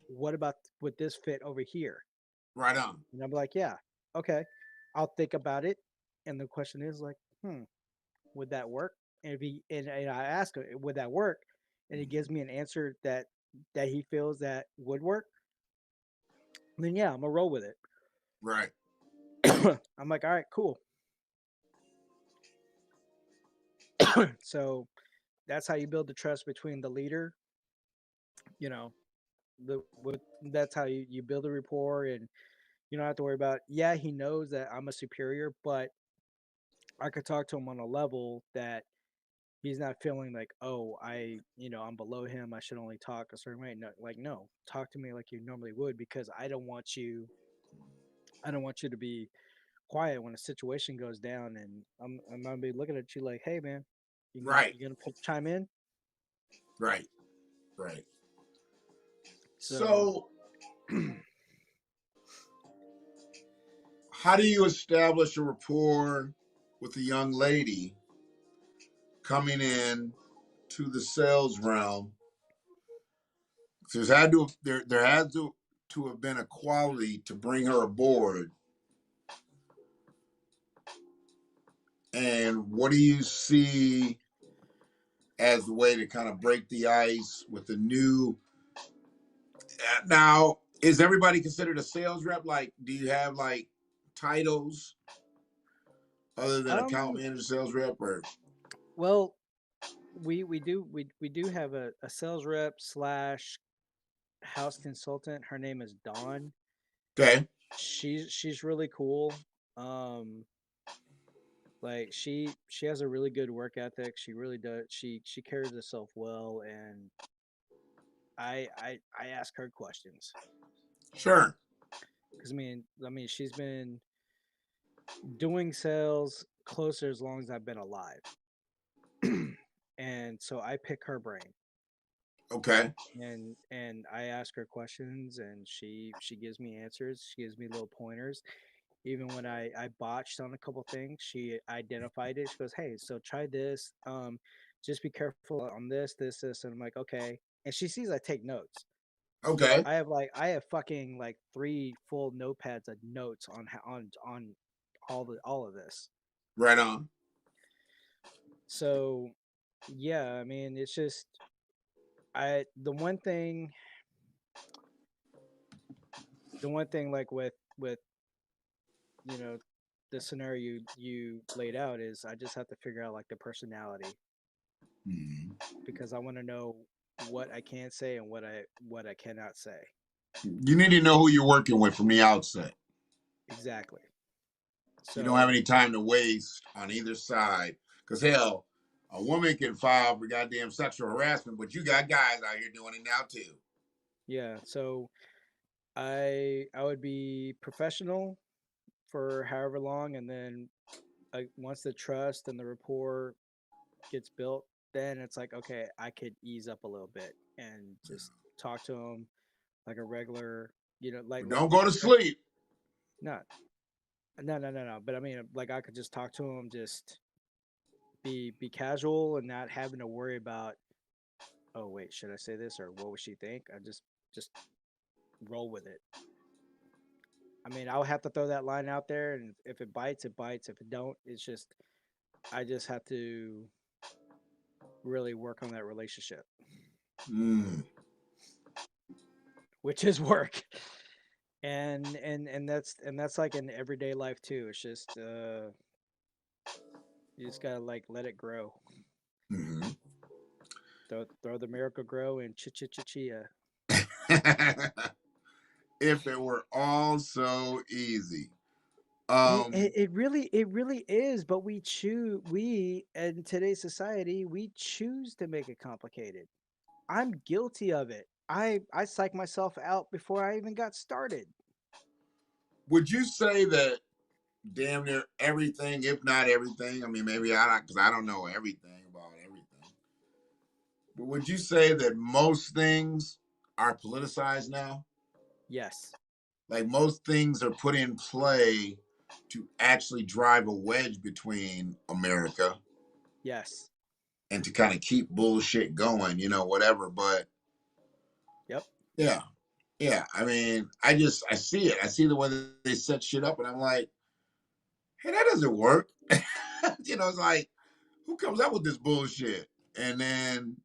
what about would this fit over here? Right on. And I'm like, yeah, okay, I'll think about it. And the question is like, would that work? And if and I ask him, would that work? And he gives me an answer that he feels that would work. Then yeah, I'm gonna roll with it. Right. I'm like, all right, cool. So that's how you build the trust between the leader. You know, that's how you build a rapport, and you don't have to worry about. Yeah, he knows that I'm a superior, but I could talk to him on a level that he's not feeling like, oh, I'm below him. I should only talk a certain way. No, like, no, talk to me like you normally would because I don't want you to be quiet when a situation goes down, and I'm gonna be looking at you like, hey, man, Right. you gonna chime in? Right. Right. So, So, how do you establish a rapport with a young lady coming in to the sales realm? There had to have been a quality to bring her aboard. And what do you see as the way to kind of break the ice with the new? Now, is everybody considered a sales rep? Like, do you have like titles other than account um, manager, sales rep, or well, we do have a sales rep slash house consultant. Her name is Dawn. okay, She's really cool. Um, like she has a really good work ethic. She really does. She carries herself well, and I ask her questions sure, because I mean she's been doing sales closer as long as I've been alive. And so I pick her brain, Okay. and I ask her questions, and she gives me answers. She gives me little pointers. Even when I botched on a couple things, she identified it. She goes, "Hey, so try this. Just be careful on this." And I'm like, "Okay." And she sees I take notes. So Okay. I have fucking like three full notepads of notes on all of this. Right on. So yeah, I mean, it's just I the one thing like with you know the scenario you laid out is I just have to figure out like the personality, Mhm. because I want to know what I can say and what I cannot say. You need to know who you're working with from the outset. Exactly. You don't have So any time to waste on either side. Because hell, a woman can file for goddamn sexual harassment, but you got guys out here doing it now too. yeah, so I would be professional for however long, and then once the trust and the rapport gets built, then it's like, okay, I could ease up a little bit and just talk to them like a regular, But like don't go to especially sleep. not no. But I mean, like I could just talk to them, just be casual and not having to worry about, oh wait, should I say this or what would she think? I just roll with it. I mean, I'll have to throw that line out there, and if it bites, it bites. If it don't, it's just I just have to really work on that relationship, Mm. which is work. And that's like in everyday life too. It's just you just gotta like let it grow. Mm-hmm. Throw the miracle grow and chia. If it were all so easy. It, Um, it it really is, but we in today's society we choose to make it complicated. I'm guilty of it. I psych myself out before I even got started. would you say that damn near everything, if not everything, I mean, maybe I don't, because I don't know everything about everything, but would you say that most things are politicized now? Yes, Like most things are put in play to actually drive a wedge between America yes, and to kind of keep bullshit going, whatever. But yep, yeah, yeah. I mean, I see it. I see the way that they set shit up, and I'm like, hey, that doesn't work. It's like, who comes up with this bullshit? And then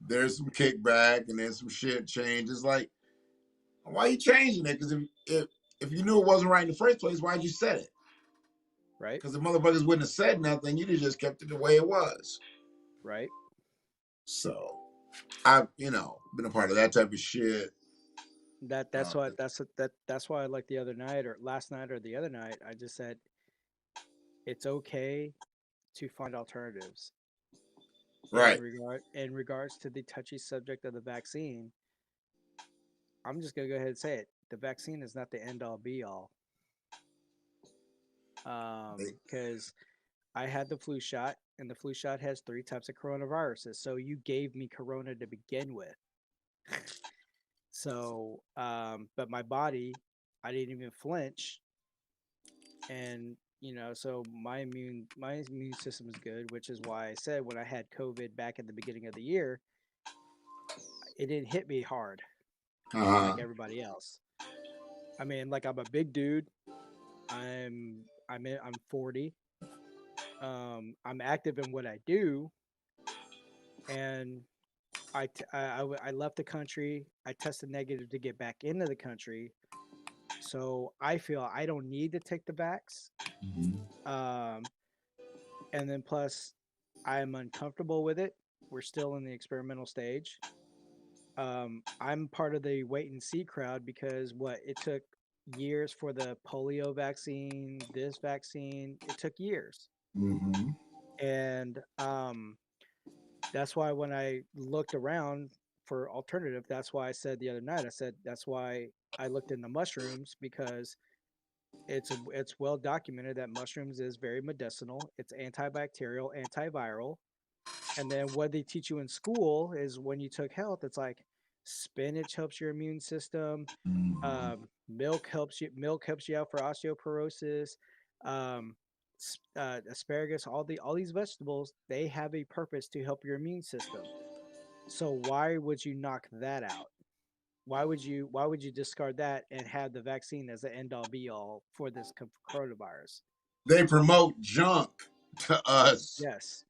there's some kickback, and then some shit change. It's like, why are you changing it? Because if you knew it wasn't right in the first place, why'd you set it? right, Because the motherfuckers wouldn't have said nothing. You'd have just kept it the way it was. right. So I've, been a part of that type of shit. That Uh, that's why that's why like the other night or last night or the other night I just said it's okay to find alternatives right. in regards to the touchy subject of the vaccine. I'm just gonna go ahead and say it. The vaccine is not the end all be all. Because I had the flu shot, and the flu shot has three types of coronaviruses. So you gave me corona to begin with. So, but my body, I didn't even flinch, and so my immune system is good, which is why I said when I had COVID back at the beginning of the year, it didn't hit me hard Uh-huh. like everybody else. I mean, like I'm a big dude. I'm 40. I'm active in what I do, and I left the country. I tested negative to get back into the country, so I feel I don't need to take the vax. Mm-hmm. Um, and then plus, I'm uncomfortable with it. We're still in the experimental stage. I'm part of the wait and see crowd because what it took years for the polio vaccine, this vaccine, it took years. Mm-hmm. And that's why when I looked around for alternative, that's why I said the other night, I said that's why I looked into mushrooms because It's well documented that mushrooms is very medicinal. It's antibacterial, antiviral. And then what they teach you in school is when you took health, it's like spinach helps your immune system. Mhm. Milk helps you out for osteoporosis. Um, Asparagus, all these vegetables, they have a purpose to help your immune system. So why would you knock that out? Why would you discard that and have the vaccine as the end all be all for this coronavirus? They promote junk to us Yes,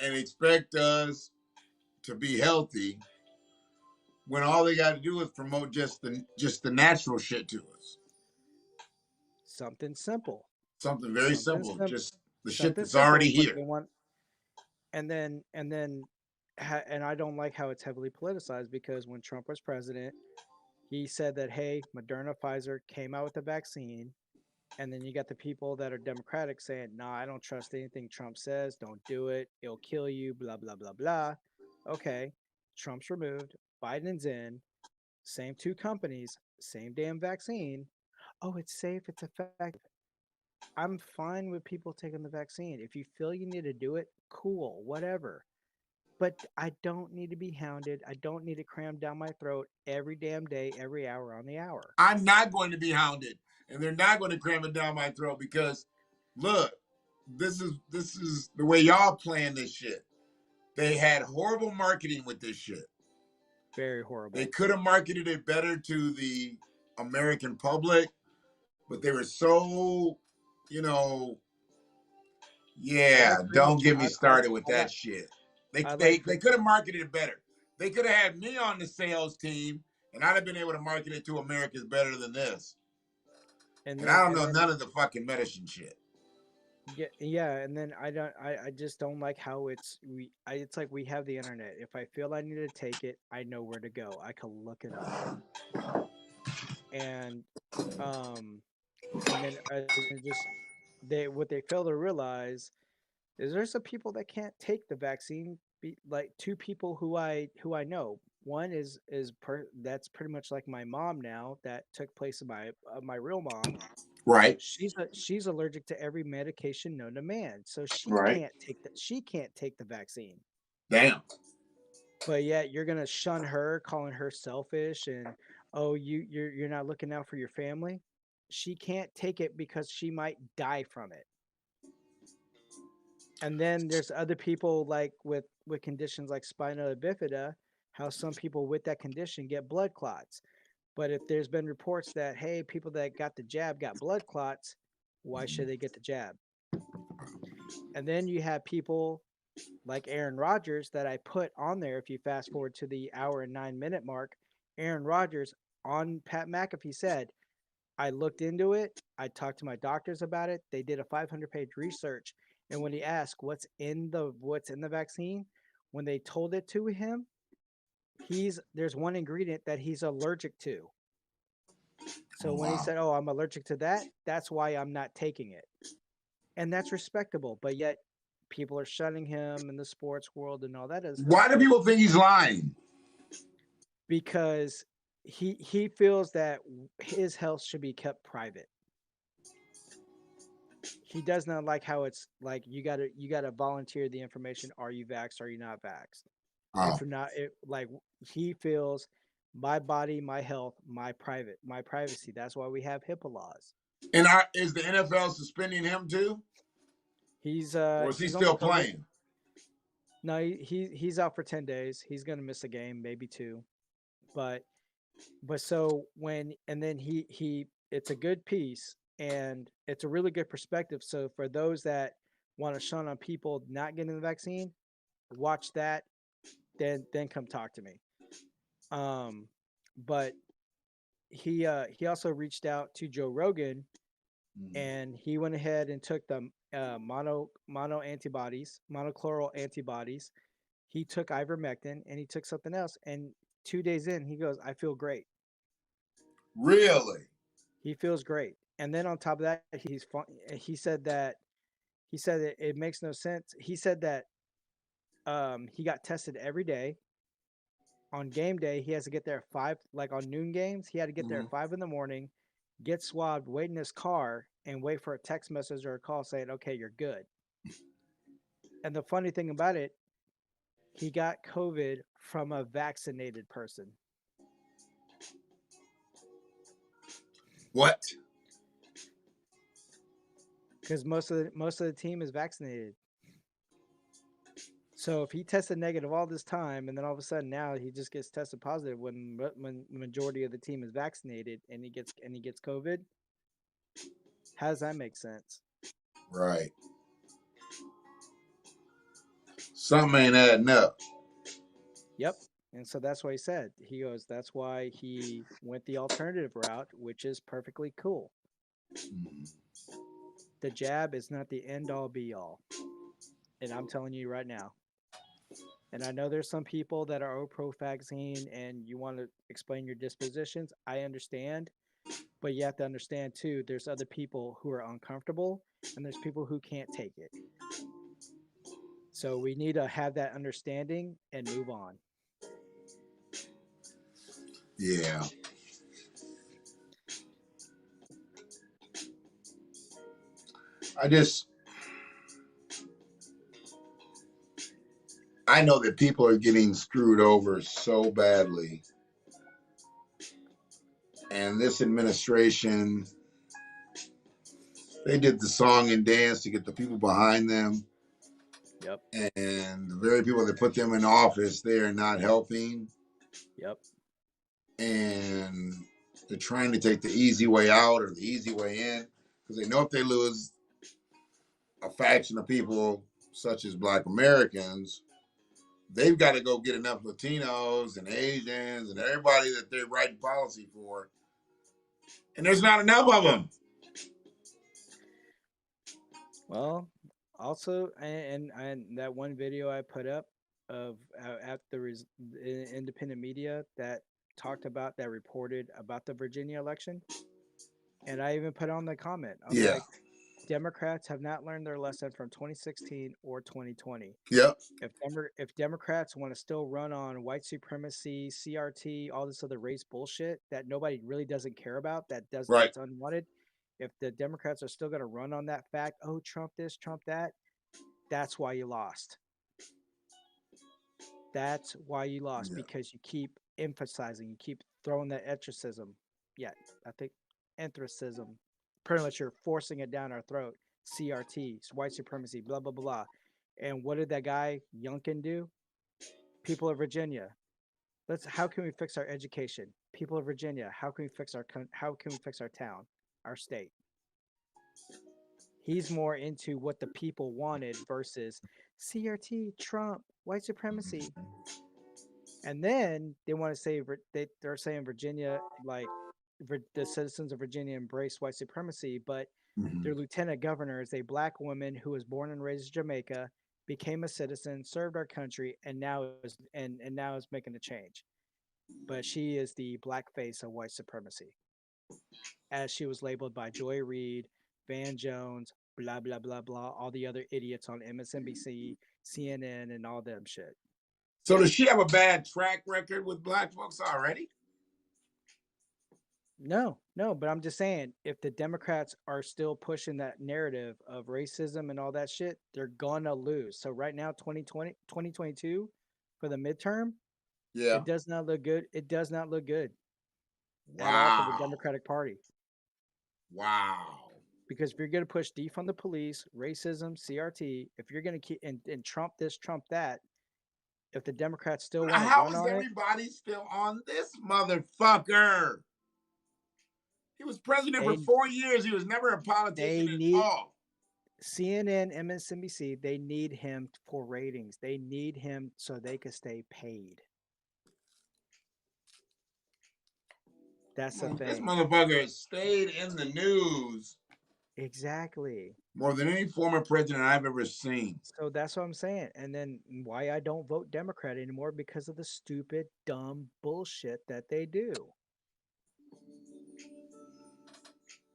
and expect us to be healthy when all they got to do is promote just the natural shit to us. something simple, Something very something simple, simple, just the shit something that's simple. already But here. they want, and then, and I don't like how it's heavily politicized because when Trump was president, he said that hey, Moderna, Pfizer came out with the vaccine, and then you got the people that are Democratic saying, "Nah, I don't trust anything Trump says. Don't do it. It'll kill you." Blah blah blah blah. Okay, Trump's removed. Biden's in. Same two companies. Same damn vaccine. Oh, it's safe. It's effective. I'm fine with people taking the vaccine. If you feel you need to do it, cool, whatever. But I don't need to be hounded. I don't need to cram down my throat every damn day, every hour on the hour. I'm not going to be hounded, and they're not going to cram it down my throat because, look, this is the way y'all playing this shit. They had horrible marketing with this shit. Very They horrible. could have marketed it better to the American public, but they were so, you know, I yeah. like freedom of Don't get choice. me started with I that like shit. They I they like they could have marketed it better. They could have had me on the sales team, and I'd have been able to market it to Americans better than this. and And I then don't and know then none of the fucking medicine shit. yeah, and then I just don't like how it's like we have the internet. If I feel I need to take it, I know where to go. I can look it up. And um and then just they what they fail to realize is there's some people that can't take the vaccine. Like two people who I know. One that's pretty much like my mom now. That took place of my real mom. Right. She's allergic to every medication known to man, so Right. she can't take the vaccine. Damn. But yet you're gonna shun her, calling her selfish and oh you're not looking out for your family. She can't take it because she might die from it. And then there's other people like with conditions like spina bifida, how some people with that condition get blood clots. But if there's been reports that hey, people that got the jab got blood clots, why should they get the jab? And then you have people like Aaron Rodgers that I put on there. If you fast forward to the hour and 9 minute mark, Aaron Rodgers on Pat McAfee said, I looked into it. I talked to my doctors about it. They did a 500-page research. And when he asked what's in the vaccine, when they told it to him, there's one ingredient that he's allergic to. So Oh when he wow. said, "Oh, I'm allergic to that," that's why I'm not taking it. And that's respectable. But yet people are shunning him in the sports world and all that other stuff. Why do But people think he's lying? because he feels that his health should be kept private. He does not like how it's like you gotta volunteer the information. Are you vaxxed? Are you not vaxxed? If Oh. you're not, like he feels my body, my health, my privacy. That's why we have HIPAA laws. And is the NFL suspending him too, or is he He's on the still COVID. playing? No, he's out for 10 days. He's gonna miss a game, maybe two. But so when and then he it's a good piece and it's a really good perspective. So for those that want to shun on people not getting the vaccine, watch that, then come talk to me. Um, but he also reached out to Joe Rogan Mm. and he went ahead and took the monoclonal antibodies. He took ivermectin and he took something else. And 2 days in, he goes, "I feel great." Really? He feels great. And then on top of that, he's fun. He said that it makes no sense. He said that he got tested every day. On game day, he has to get there at 5, like on noon games, he had to get there Mm-hmm. at 5 in the morning. get swabbed, wait in his car, and wait for a text message or a call saying, okay, you're good. And the funny thing about it, he got COVID from a vaccinated person What? because most of the team is vaccinated. So if he tested negative all this time, and then all of a sudden now he just gets tested positive when the majority of the team is vaccinated, and he gets COVID, how does that make sense? Right. Something ain't adding up. Yep. And so that's what he said. He goes, that's why he went the alternative route, which is perfectly cool. Mhm. The jab is not the end all be all. And I'm telling you right now. And I know there's some people that are pro vaccine and you want to explain your dispositions. I understand. But you have to understand too, there's other people who are uncomfortable and there's people who can't take it. So we need to have that understanding and move on. Yeah. I just, I know that people are getting screwed over so badly. And this administration, they did the song and dance to get the people behind them. Yep. And the very people that put them in office, they are not helping. Yep. And they're trying to take the easy way out or the easy way in because they know if they lose a faction of people such as Black Americans, they've got to go get enough Latinos and Asians and everybody that they're writing policy for. And there's not enough of them. Well, also, and that one video I put up of at the independent media that talked about that reported about the Virginia election, and I even put on the comment. I was Yeah. like, Democrats have not learned their lesson from 2016 or 2020. Yep. If Democrats want to still run on white supremacy, CRT, all this other race bullshit that nobody really doesn't care about, Right. that's unwanted, if the Democrats are still going to run on that fact, oh, Trump this, Trump that, that's why you lost. That's why you lost Yeah. because you keep emphasizing, you keep throwing that etricism. Yeah, I think enthracism. Pretty much you're forcing it down our throat. CRT, white supremacy, blah blah blah. And what did that guy Youngkin do? People of Virginia, let's. How can we fix our education? People of Virginia, how can we fix our town, our state? He's more into what the people wanted versus CRT, Trump, white supremacy. And then they want to say they're saying Virginia, like the citizens of Virginia embrace white supremacy, but Mm-hmm. their lieutenant governor is a black woman who was born and raised in Jamaica, became a citizen, served our country, and now is making a change. But she is the black face of white supremacy, as she was labeled by Joy Reid, Van Jones, blah blah blah blah, all the other idiots on MSNBC, CNN, and all them shit. So does she have a bad track record with Black folks already? No, no, but I'm just saying, if the Democrats are still pushing that narrative of racism and all that shit, they're gonna lose. So right now, 2022, for the midterm, Yeah. it does not look good. It does not look good at all for the Wow. Democratic Party. Wow. Because if you're gonna push defund the police, racism, CRT, if you're gonna keep and Trump this, Trump that, if the Democrats still want to How run is on it, everybody still on this motherfucker? He was president for they 4 years. He was never a politician they at need all. CNN, MSNBC, they need him for ratings. They need him so they can stay paid. That's the This thing. motherfucker has stayed in the news Exactly. more than any former president I've ever seen. So that's what I'm saying. And then why I don't vote Democrat anymore because of the stupid, dumb bullshit that they do.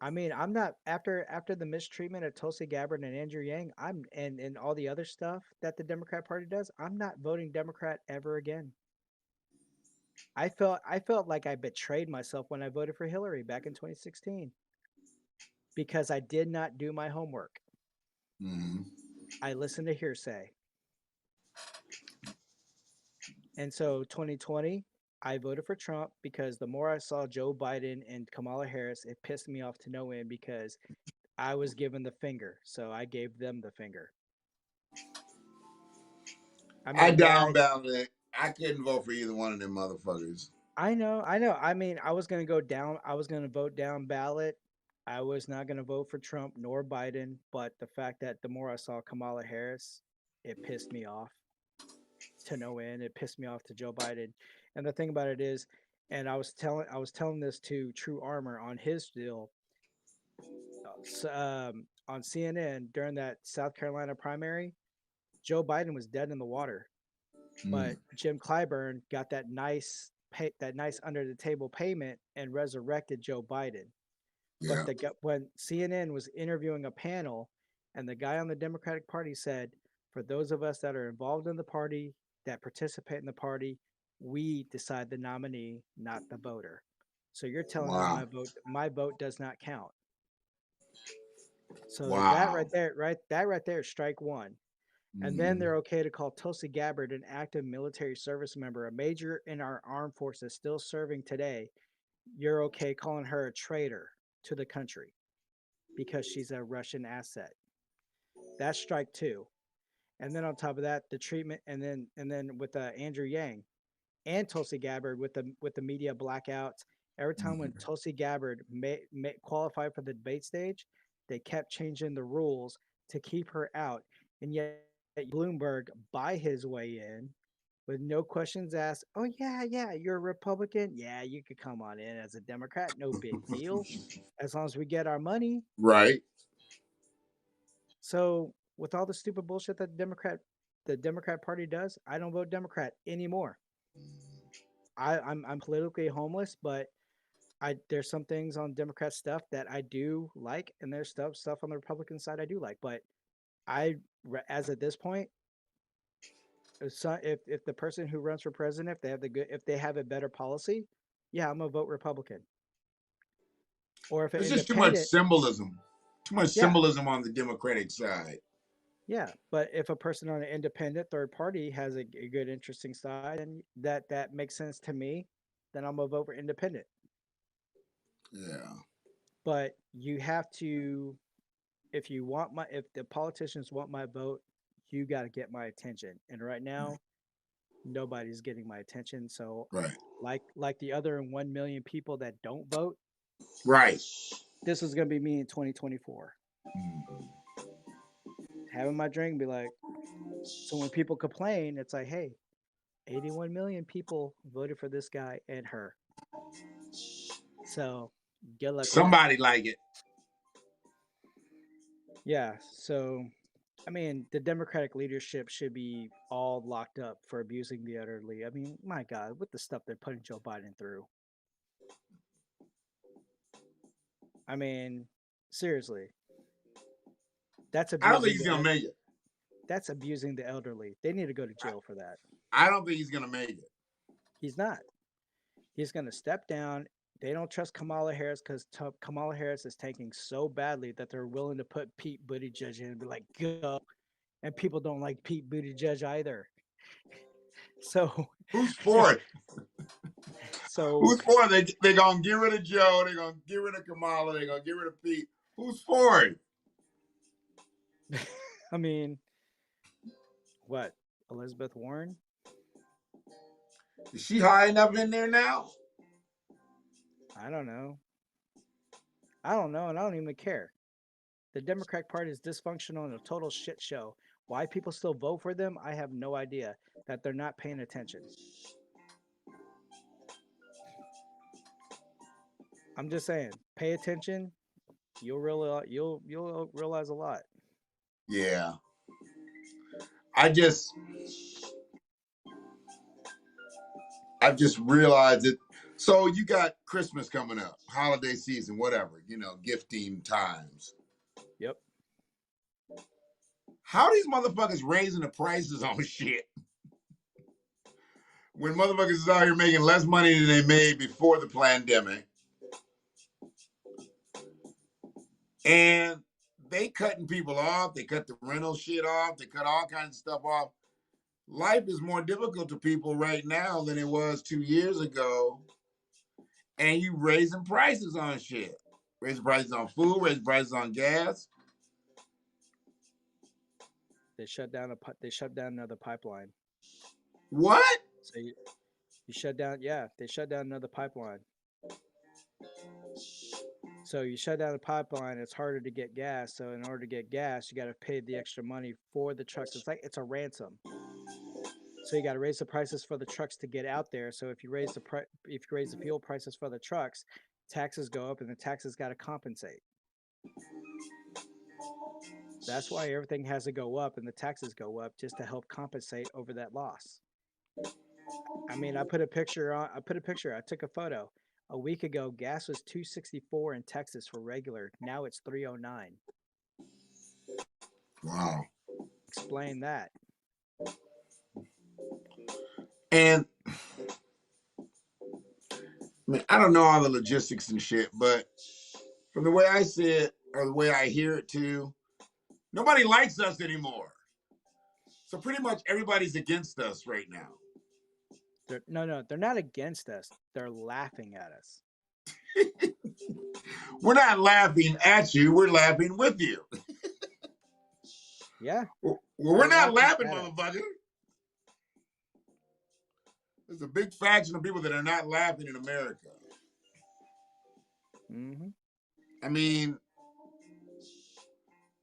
I mean, I'm not after the mistreatment of Tulsi Gabbard and Andrew Yang, and all the other stuff that the Democrat Party does, I'm not voting Democrat ever again. I felt like I betrayed myself when I voted for Hillary back in 2016 because I did not do my homework. Mm-hmm. I listened to hearsay. And so 2020, I voted for Trump because the more I saw Joe Biden and Kamala Harris, it pissed me off to no end because I was given the finger. So I gave them the finger. I I mean, yeah, down balloted. I couldn't vote for either one of them motherfuckers. I know, I know. I mean, I was going to go down, I was going to vote down ballot. I was not going to vote for Trump nor Biden, but the fact that the more I saw Kamala Harris, it pissed me off to no end. It pissed me off to Joe Biden. And the thing about it is, and I was telling this to True Armor on his deal on CNN during that South Carolina primary. Joe Biden was dead in the water, Mm. but Jim Clyburn got that nice under the table payment and resurrected Joe Biden. But Yeah. when CNN was interviewing a panel, and the guy on the Democratic Party said, "For those of us that are involved in the party, that participate in the party, we decide the nominee, not the voter." So you're telling me Wow. my vote does not count. So that Wow. right there, that right there is strike one. And then Mm. they're okay to call Tulsi Gabbard an active military service member, a major in our armed forces still serving today. You're okay calling her a traitor to the country because she's a Russian asset. That's strike two. And then on top of that, the treatment, and then with Andrew Yang and Tulsi Gabbard with the media blackouts. Every time when Mm. Tulsi Gabbard qualified for the debate stage, they kept changing the rules to keep her out, and yet Bloomberg buy his way in with no questions asked. Oh yeah, you're a Republican. Yeah, you could come on in as a Democrat. No big deal, as long as we get our money. Right. So with all the stupid bullshit that the Democrat Party does, I don't vote Democrat anymore. I'm politically homeless, but I there's some things on Democrat stuff that I do like, and there's stuff on the Republican side I do like. But as at this point, if the person who runs for president, if they have a better policy, yeah, I'm gonna vote Republican. Or if an There's just too much independent, symbolism. Too much yeah, symbolism on the Democratic side. yeah. But if a person on an independent third party has a good, interesting side, and that makes sense to me, then I'm gonna vote for independent. Yeah. But you have to if the politicians want my vote, you got to get my attention. And right now, nobody's getting my attention. So, Right. like the other 1 million people that don't vote, Right. this is gonna be me in 2024, Mm. having my drink, and be like. So when people complain, it's like, hey, 81 million people voted for this guy and her. So good luck with that. Somebody like it. Yeah. So I mean, the Democratic leadership should be all locked up for abusing the elderly. I mean, my God, with the stuff they're putting Joe Biden through. I mean, seriously, that's I don't think abusing he's the gonna make it. that's abusing the elderly. They need to go to I, jail for that. I don't think he's gonna make it. He's not. He's going to step down. They don't trust Kamala Harris because Kamala Harris is tanking so badly that they're willing to put Pete Buttigieg in and be like, go. And people don't like Pete Buttigieg either. So, Who's for it? so Who's for it? They gonna get rid of Joe. They're gonna get rid of Kamala. They're gonna get rid of Pete. Who's for it? I mean, what? Elizabeth Warren? Is she high enough in there now? I don't know. I don't know, and I don't even care. The Democratic Party is dysfunctional and a total shit show. Why people still vote for them, I have no idea. That they're not paying attention. I'm just saying, pay attention. You'll realize a lot. Yeah. I've just realized it. So you got Christmas coming up, holiday season, whatever, gifting times. Yep. How these motherfuckers raising the prices on shit? when motherfuckers is out here making less money than they made before the pandemic, and they cutting people off, they cut the rental shit off, they cut all kinds of stuff off. Life is more difficult to people right now than it was 2 years ago, and you raising prices on shit, raising prices on food, raising prices on gas. They shut down another pipeline. What? So you shut down. Yeah, they shut down another pipeline. So you shut down a pipeline, it's harder to get gas. So in order to get gas, you got to pay the extra money for the trucks. It's a ransom. So you got to raise the prices for the trucks to get out there. So if you raise the fuel prices for the trucks, taxes go up, and the taxes got to compensate. That's why everything has to go up and the taxes go up, just to help compensate over that loss. I mean, I took a photo. A week ago, gas was $2.64 in Texas for regular. Now it's $3.09. Wow. Explain that. And I mean, I don't know all the logistics and shit, but from the way I see it, or the way I hear it too, nobody likes us anymore. So pretty much everybody's against us right now. They're not against us. They're laughing at us. We're not laughing at you. We're laughing with you. Yeah. Well, we're not laughing, motherfucker. There's a big faction of people that are not laughing in America. Mm-hmm. I mean,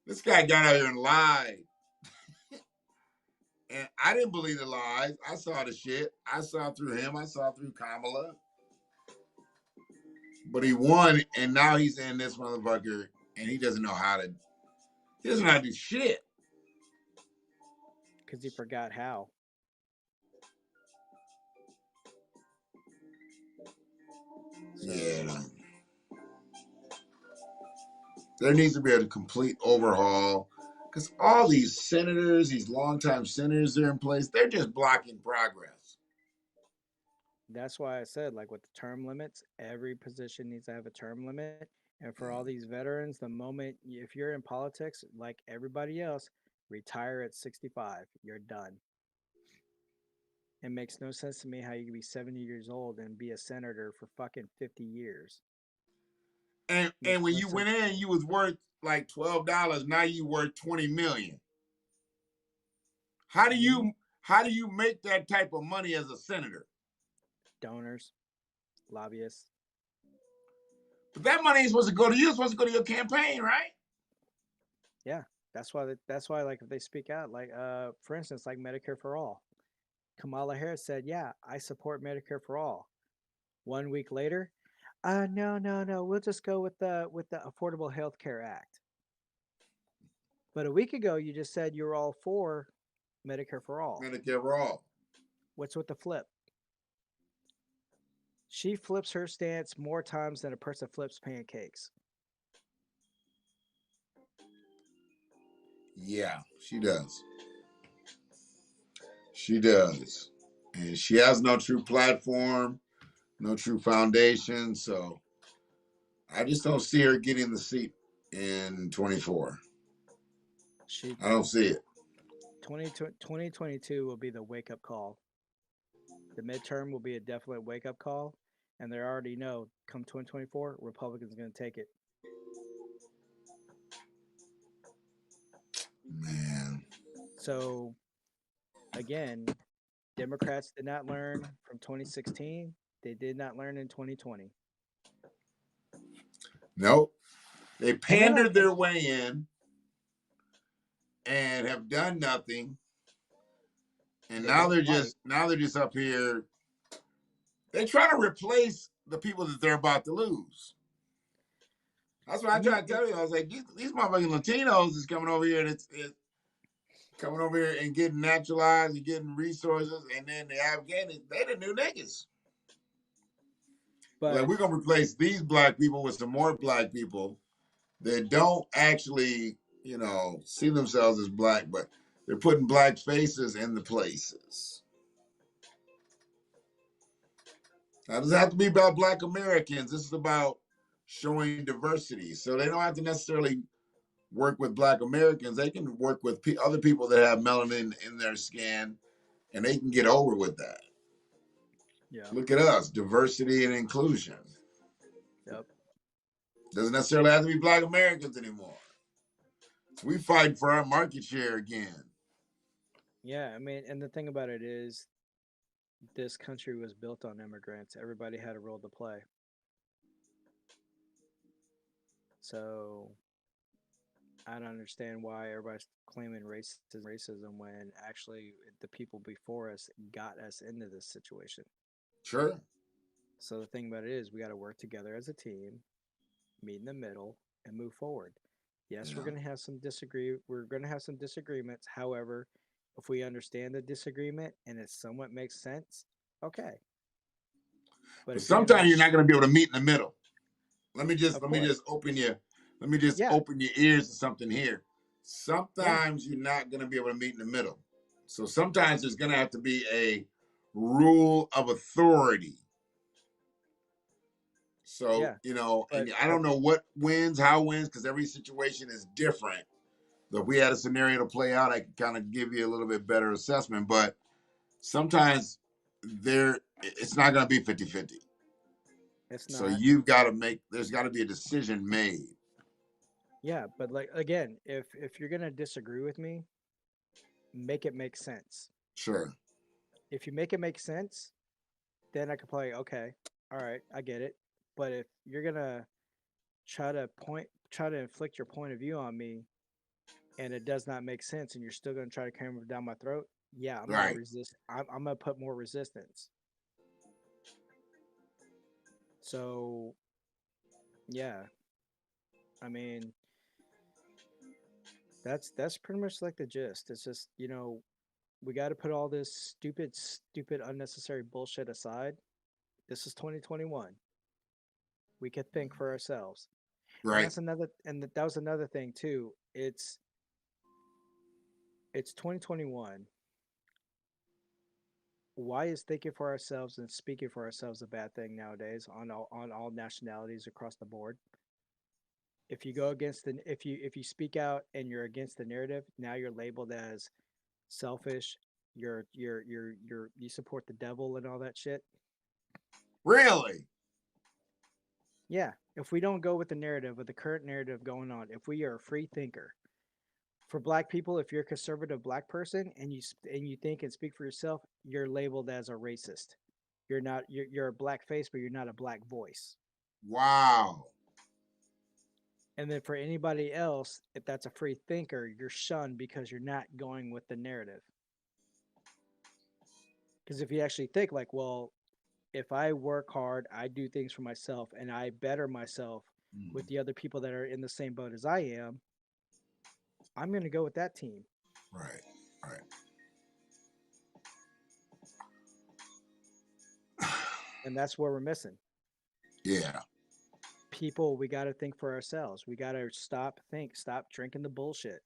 this guy got out here and lied. And I didn't believe the lies. I saw the shit. I saw through him. I saw through Kamala. But he won, and now he's in this motherfucker, and he doesn't know how to do shit. Because he forgot how. So, yeah. There needs to be a complete overhaul. Because all these senators, these longtime senators that are in place, they're just blocking progress. That's why I said, like with the term limits, every position needs to have a term limit. And for all these veterans, the moment, if you're in politics, like everybody else, retire at 65. You're done. It makes no sense to me how you can be 70 years old and be a senator for fucking 50 years. And when you went in, you was worth like $12. Now you worth $20 million. How do you make that type of money as a senator? Donors, lobbyists. But that money is supposed to go to you. It's supposed to go to your campaign, right? Yeah, that's why like if they speak out, like for instance, like Medicare for all. Kamala Harris said, "Yeah, I support Medicare for all." 1 week later, no, we'll just go with the Affordable Health Care Act. But a week ago, you just said you're all for Medicare for all. Medicare for all. What's with the flip? She flips her stance more times than a person flips pancakes. Yeah, she does. She does. And she has no true platform, no true foundation. So I just don't see her getting the seat in 24. I don't see it. 2022 will be the wake up call. The midterm will be a definite wake up call. And they already know come 2024, Republicans are going to take it. Man. So, again, Democrats did not learn from 2016. They did not learn in 2020. Nope. They pandered their way in and have done nothing. And now they're just up here. They're trying to replace the people that they're about to lose. That's what I try to tell you. I was like, these motherfucking Latinos is coming over here, and it's coming over here and getting naturalized and getting resources, and then the Afghans, they the new niggas. But like, we're gonna replace these black people with some more black people that don't actually, see themselves as black, but they're putting black faces in the places. Now, it doesn't have to be about Black Americans. This is about showing diversity. So they don't have to necessarily work with Black Americans. They can work with other people that have melanin in their skin, and they can get over with that. Yeah. Look at us, diversity and inclusion. Yep. Doesn't necessarily have to be Black Americans anymore. So we fight for our market share again. Yeah. I mean, and the thing about it is, this country was built on immigrants. Everybody had a role to play. So I don't understand why everybody's claiming racism when actually the people before us got us into this situation. Sure. So the thing about it is, we got to work together as a team, meet in the middle, and move forward. Yes, Yeah. We're going to have some disagreements. However, if we understand the disagreement and it somewhat makes sense, okay. But But if we end up, sometimes you're not going to be able to meet in the middle. Let me of just let me course, just open your let me just yeah, open your ears to something here. yeah, Sometimes you're not going to be able to meet in the middle. So sometimes there's going to have to be a rule of authority. So, yeah. and But I don't know what wins, how wins, because every situation is different. But if we had a scenario to play out, I could kind of give you a little bit better assessment. But sometimes it's not going to be 50-50. it's So not. there's got to be a decision made. Yeah, but like again, if you're gonna disagree with me, make it make sense. Sure. If you make it make sense, then I could play. Okay, all right, I get it. But if you're gonna try to inflict your point of view on me, and it does not make sense, and you're still gonna try to cram it down my throat, yeah, I'm gonna Right. resist. I'm gonna put more resistance. So yeah, I mean that's pretty much like the gist. It's just we got to put all this stupid, unnecessary bullshit aside. This is 2021. We could think for ourselves, and Right. that was another thing too. It's 2021. Why is thinking for ourselves and speaking for ourselves a bad thing nowadays on all nationalities across the board? If you go against the if you speak out and you're against the narrative, now you're labeled as selfish. You support the devil and all that shit. Really? Yeah, if we don't go with the narrative, with the current narrative going on, if we are a free thinker, for black people, if you're a conservative black person and you think and speak for yourself, you're labeled as a racist. You're not. You're a black face, but you're not a black voice. Wow. And then for anybody else, if that's a free thinker, you're shunned because you're not going with the narrative. Because if you actually think like, well, if I work hard, I do things for myself, and I better myself with Mm, the other people that are in the same boat as I am, I'm going to go with that team. right. Right. And that's where we're missing. Yeah. People, we got to think for ourselves. We got to stop drinking the bullshit.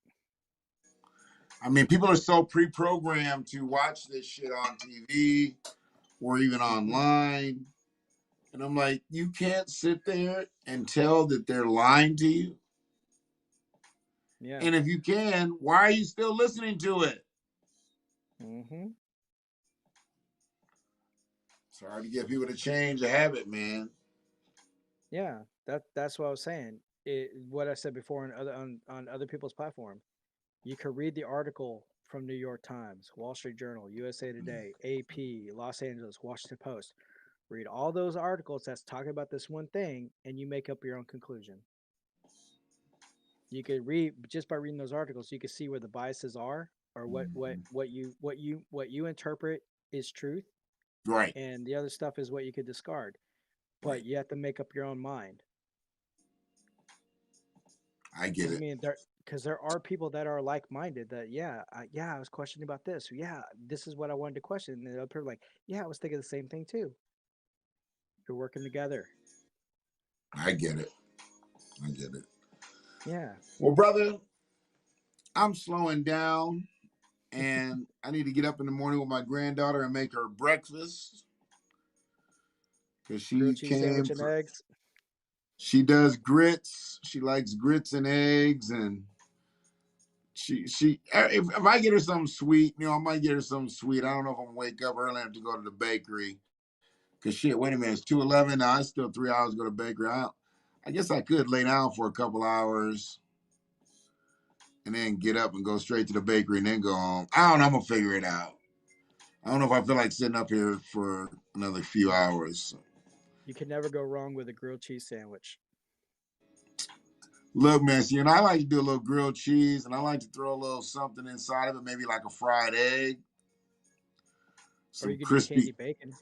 I mean, people are so pre-programmed to watch this shit on TV or even Mm-hmm. online. And I'm like, you can't sit there and tell that they're lying to you. Yeah. And if you can, why are you still listening to it? Mm-hmm. It's hard to get people to change a habit, man. Yeah. That's what I was saying. What I said before on other people's platform. You could read the article from New York Times, Wall Street Journal, USA Today, AP, Los Angeles, Washington Post. Read all those articles that's talking about this one thing, and you make up your own conclusion. You could read just by reading those articles, you can see where the biases are, or what you interpret is truth, Right. and the other stuff is what you could discard. But Right. you have to make up your own mind. I get Because I it. mean, there are people that are like minded. That I was questioning about this. Yeah, this is what I wanted to question. And the other people are like, yeah, I was thinking the same thing too. You're working together. I get it. I get it. Yeah. Well, brother, I'm slowing down and I need to get up in the morning with my granddaughter and make her breakfast. because Grilled she cheese came sandwich and from. eggs. She does grits. She likes grits and eggs, and if I get her something sweet, I might get her something sweet. I don't know if I'm gonna wake up early enough to go to the bakery. Cause shit, wait a minute, it's 2:11 now. It's still 3 hours to go to the bakery. I guess I could lay down for a couple hours and then get up and go straight to the bakery and then go home. I don't know. I'm gonna figure it out. I don't know if I feel like sitting up here for another few hours. You can never go wrong with a grilled cheese sandwich. Look, man, I like to do a little grilled cheese and I like to throw a little something inside of it, maybe like a fried egg, Or you some could do candy crispy. bacon.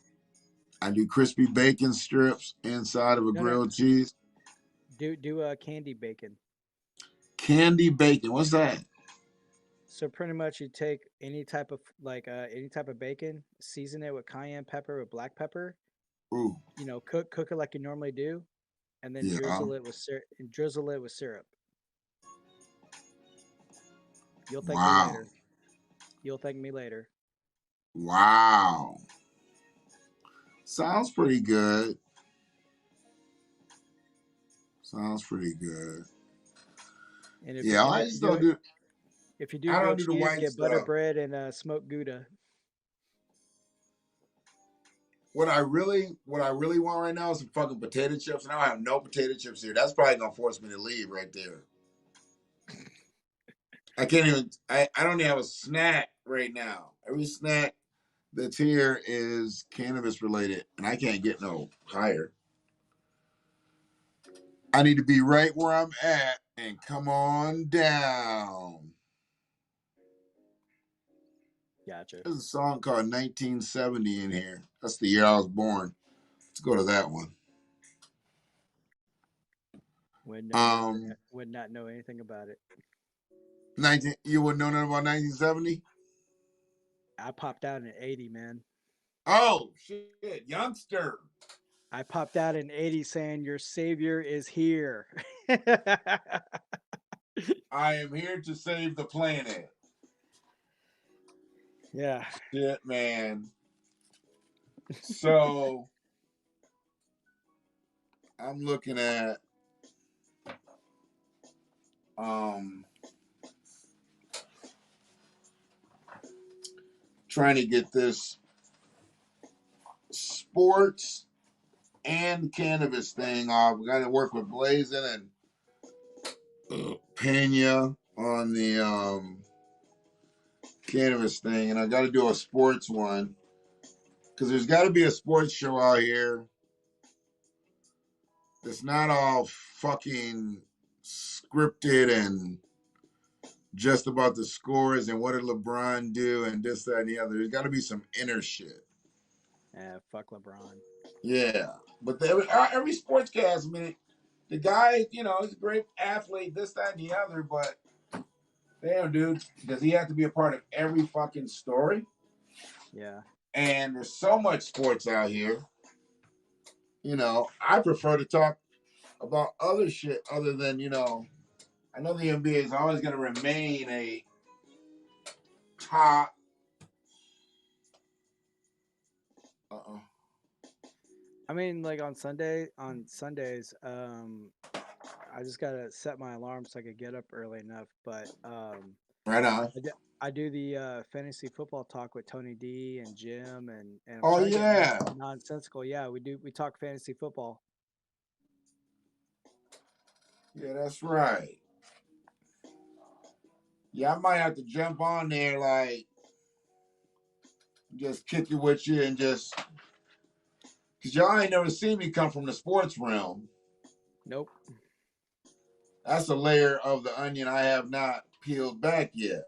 I do crispy bacon strips inside of a No, no, grilled cheese. do a candy bacon. Candy bacon. What's that? So pretty much you take any type of bacon, season it with cayenne pepper with black pepper. Ooh, Cook it like you normally do, and then yeah. drizzle it with syrup. You'll thank me Wow. later. You'll thank me later. Wow. Sounds pretty good. Sounds pretty good. Yeah, I If you just do don't it, do. if you do I don't grilled do the cheese, white get butter stuff. bread and smoked Gouda. What I really want right now is some fucking potato chips, and I don't have no potato chips here. That's probably gonna force me to leave right there. I can't even. I don't even have a snack right now. Every snack that's here is cannabis related, and I can't get no higher. I need to be right where I'm at and come on down. Gotcha. There's a song called 1970 in here. That's the year I was born. Let's go to that one. Um, Would not know anything about it. 19. You wouldn't know nothing about 1970? I popped out in '80, man. Oh shit, youngster! I popped out in '80 saying your savior is here. I am here to save the planet. Yeah. Shit, man. So I'm looking at um trying to get this sports and cannabis thing off. We got to work with Blazing and Pena on the cannabis thing, and I got to do a sports one because there's got to be a sports show out here that's not all fucking scripted and just about the scores and what did LeBron do and this, that, and the other. There's got to be some inner shit. Fuck LeBron. Yeah, but every sportscast, I mean, the guy, he's a great athlete, this, that, and the other, but damn, dude, does he have to be a part of every fucking story? Yeah. And there's so much sports out here. I prefer to talk about other shit other than, I know the NBA is always going to remain a top. Uh-oh. I mean, like on Sundays, I just gotta set my alarm so I could get up early enough. But Right on. I do the fantasy football talk with Tony D and Jim, and I'm Oh, trying to get yeah. nonsensical. Yeah, we talk fantasy football. Yeah, that's right. Yeah, I might have to jump on there, like, just kick it with you and just. Because y'all ain't never seen me come from the sports realm. Nope. That's a layer of the onion I have not peeled back yet.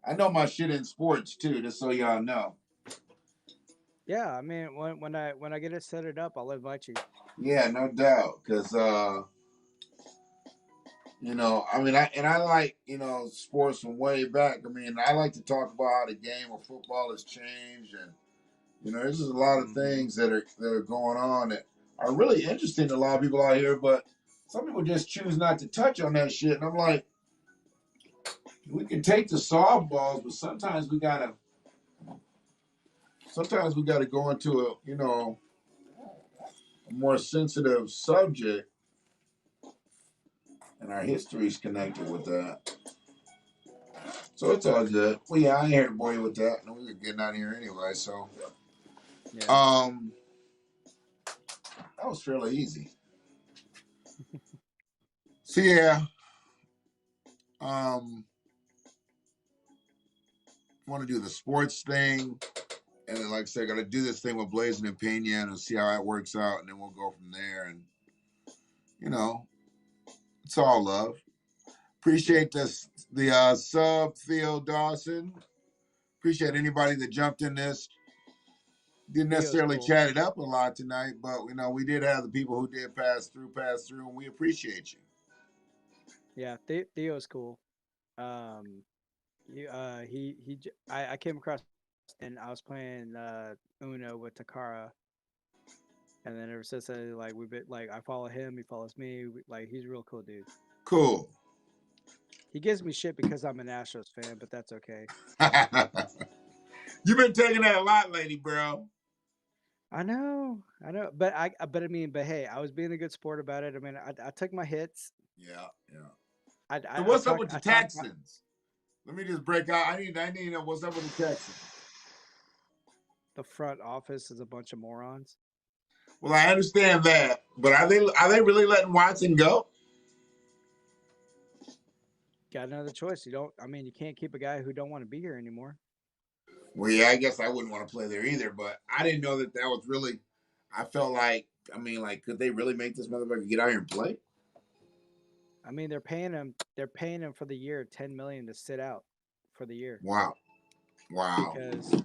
I know my shit in sports, too, just so y'all know. Yeah, I mean, when I get it set it up, I'll invite you. Yeah, no doubt. Because, I mean, I like, sports from way back. I mean, I like to talk about how the game of football has changed. And, there's just a lot of things that are going on that are really interesting to a lot of people out here. But some people just choose not to touch on that shit. And I'm like, we can take the softballs, but sometimes we gotta go into a, more sensitive subject, and our history is connected with that. So it's all good. Well, yeah, I ain't here to bore you with that. And we were getting out of here anyway. So, Yeah. um, that was fairly easy. So yeah, um, want to do the sports thing, and then like I said, got to do this thing with Blazing and Pena and see how that works out, and then we'll go from there. And you know, it's all love. Appreciate this the sub Theo Dawson. Appreciate anybody that jumped in this. Didn't Theo's necessarily cool. chat it up a lot tonight, but we did have the people who did pass through, and we appreciate you. Yeah, Theo's cool. Um, I came across and I was playing Uno with Takara, and then ever since then, like we've been like I follow him, he follows me. Like he's a real cool dude. Cool. He gives me shit because I'm an Astros fan, but that's okay. You've been taking that a lot lately, bro. I know, but I mean, but hey, I was being a good sport about it. I mean, I took my hits. Yeah, yeah. So I what's up talked, with the I talked. Texans? Let me just break out. I need to know what's up with the Texans. The front office is a bunch of morons. Well, I understand that, but are they really letting Watson go? Got another choice. You don't. I mean, you can't keep a guy who don't want to be here anymore. Well, yeah, I guess I wouldn't want to play there either, but I didn't know that was really. I felt like, I mean, like, could they really make this motherfucker get out here and play? I mean, they're paying him. They're paying him for the year 10 million to sit out for the year Wow, wow.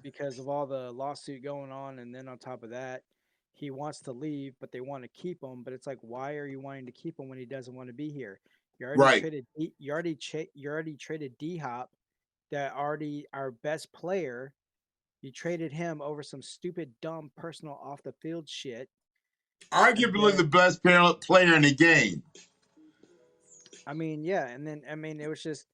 because of all the lawsuit going on, and then on top of that, he wants to leave, but they want to keep him. But it's like, why are you wanting to keep him when he doesn't want to be here? You already Right. traded. You already traded D Hop, that already our best player. You traded him over some stupid, dumb, personal off the field shit, and Arguably the then best player in the game. I mean, yeah, and then I mean, it was just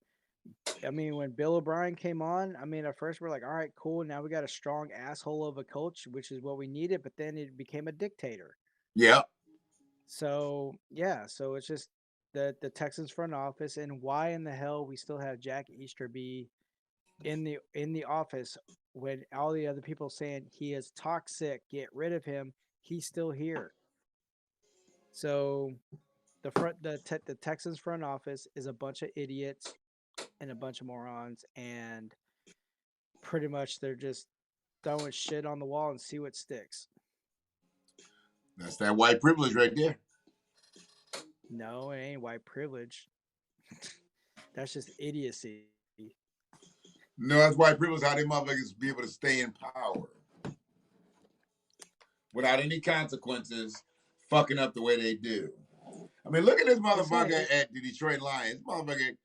I mean, when Bill O'Brien came on, I mean, at first we're like, all right, cool. Now we got a strong asshole of a coach, which is what we needed. But then it became a dictator. Yeah. So yeah, so it's just the Texans front office, and why in the hell we still have Jack Easterby in the office when all the other people saying he is toxic, get rid of him. He's still here. So the Texans front office is a bunch of idiots and a bunch of morons, and pretty much they're just throwing shit on the wall and see what sticks. That's that white privilege right there. No, it ain't white privilege. That's just idiocy. No, that's white privilege. How they motherfuckers be able to stay in power without any consequences, fucking up the way they do. I mean, look at this It's not. motherfucker at the Detroit Lions. This motherfucker,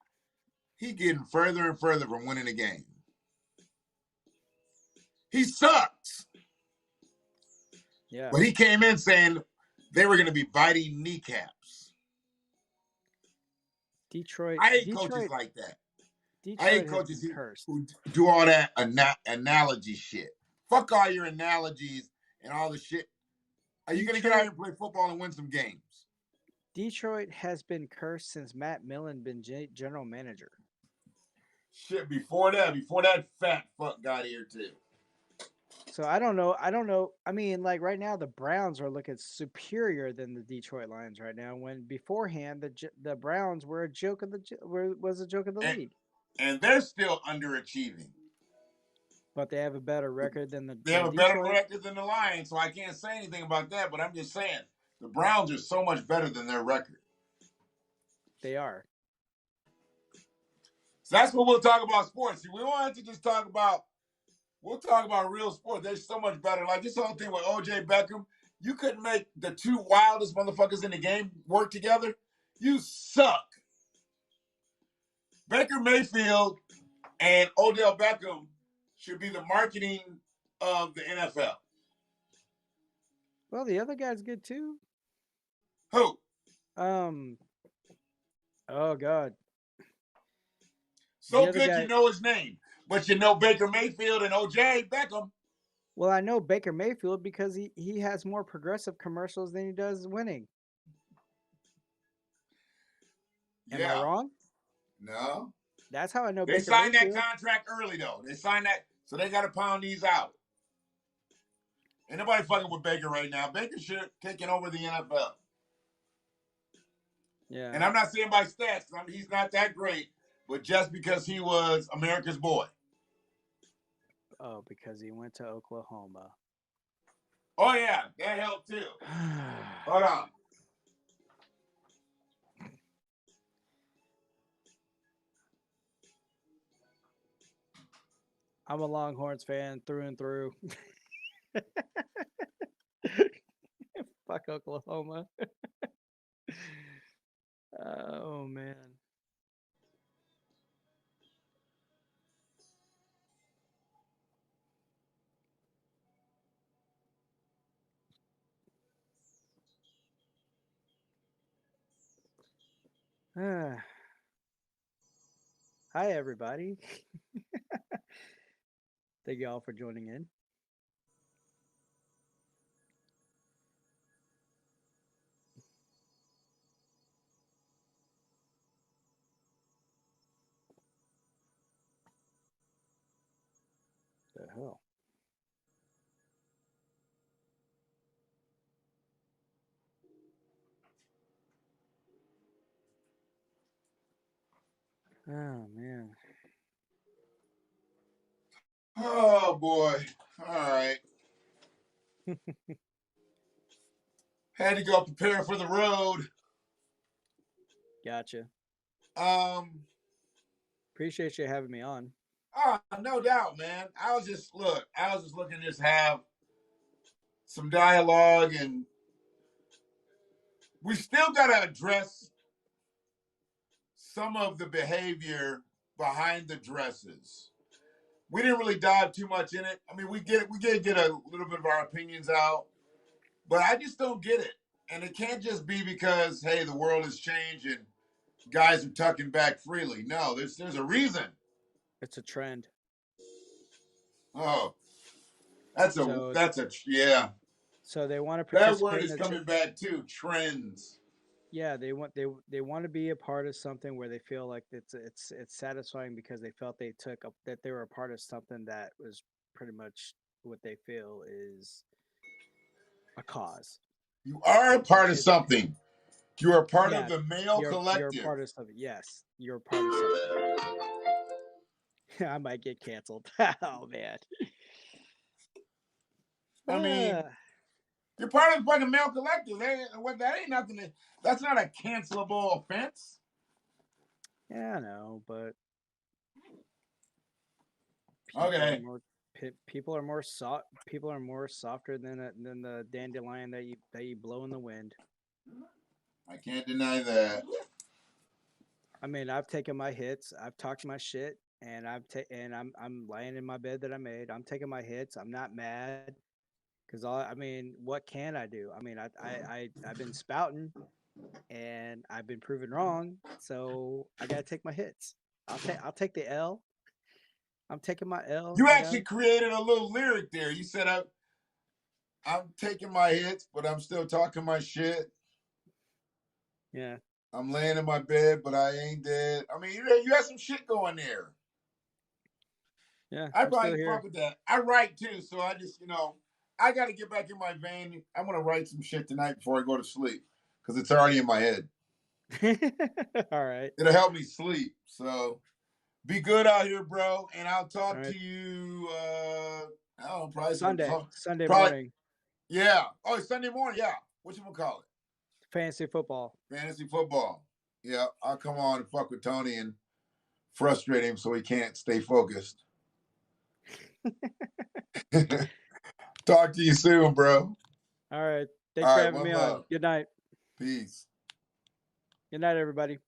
he getting further and further from winning the game. He sucks. Yeah. But he came in saying they were going to be biting kneecaps. Detroit. I hate coaches Detroit. like that. I hate Detroit has coaches been cursed. who do all that analogy shit. Fuck all your analogies and all the shit. Are you going to get out here and play football and win some games? Detroit has been cursed since Matt Millen been general manager. Shit, before that fat fuck got here too. So I don't know. I don't know. I mean, like right now, the Browns are looking superior than the Detroit Lions right now. When beforehand, the Browns were a joke of was a joke of the And, league. and they're still underachieving. But they have a better record than They have than a better Detroit. record than the Lions, so I can't say anything about that. But I'm just saying the Browns are so much better than their record. They are. So that's what we'll talk about sports. See, we don't have to just talk about. We'll talk about real sports. They're so much better. Like this whole thing with OJ Beckham, you couldn't make the two wildest motherfuckers in the game work together. You suck. Baker Mayfield and Odell Beckham should be the marketing of the NFL. Well, the other guy's good too. Who? Um. Oh God. The So other good you guy. know his name, but you know Baker Mayfield and OJ Beckham. Well, I know Baker Mayfield because he has more progressive commercials than he does winning. Am I Yeah. wrong? No. That's how I know They Baker signed that Mayfield. contract early though. They signed that, so they got to pound these out. Ain't nobody fucking with Baker right now. Baker should have taken over the NFL. Yeah. And I'm not saying by stats. He's not that great, but just because he was America's boy. Oh, because he went to Oklahoma. Oh yeah, that helped too. Hold on. I'm a Longhorns fan through and through. Fuck Oklahoma. Oh man. Hi everybody. Thank you all for joining in. The hell. Oh man. Oh boy. All right. Had to go prepare for the road. Gotcha. Appreciate you having me on. Oh, no doubt, man. I was just looking to just have some dialogue, and we still gotta address some of the behavior behind the dresses. We didn't really dive too much in it. I mean, we get a little bit of our opinions out, but I just don't get it. And it can't just be because, hey, the world has changed and guys are tucking back freely. No, there's a reason. It's a trend. Oh, that's a yeah. So they want to That word participate in is a coming back too. Trends. yeah, they want to be a part of something where they feel like it's satisfying because they felt they took up that they were a part of something that was pretty much what they feel is a cause. You are a part of Is something. You are part of yeah, the male you're collective. part of something. Yes, you're part of something. I might get canceled. Oh man. I mean, you're part of the fucking male collective. That ain't nothing. That's not a cancelable offense. Yeah, I know, but Okay. People are more softer than the dandelion that you blow in the wind. I can't deny that. I mean, I've taken my hits, I've talked my shit, and I'm lying in my bed that I made. I'm taking my hits. I'm not mad because I mean, what can I do? I mean, I've been spouting and I've been proven wrong, so I gotta take my hits. I'll take the L. I'm taking my L. You actually created a little lyric there. You said I'm taking my hits, but I'm still talking my shit. Yeah. I'm laying in my bed, but I ain't dead. I mean, you had some shit going there. Yeah, I I'm still probably here. fuck with that. I write too, so I just, I got to get back in my vein. I'm gonna write some shit tonight before I go to sleep because it's already in my head. All right. It'll help me sleep. So be good out here, bro, and I'll talk right. to you. I don't know, probably Sunday morning. Yeah. Oh, Sunday morning. Yeah. What you gonna call it? Fantasy football. Fantasy football. Yeah, I'll come on and fuck with Tony and frustrate him so he can't stay focused. Talk to you soon, bro. All right. Thanks for having me on. Good night. Peace. Good night, everybody.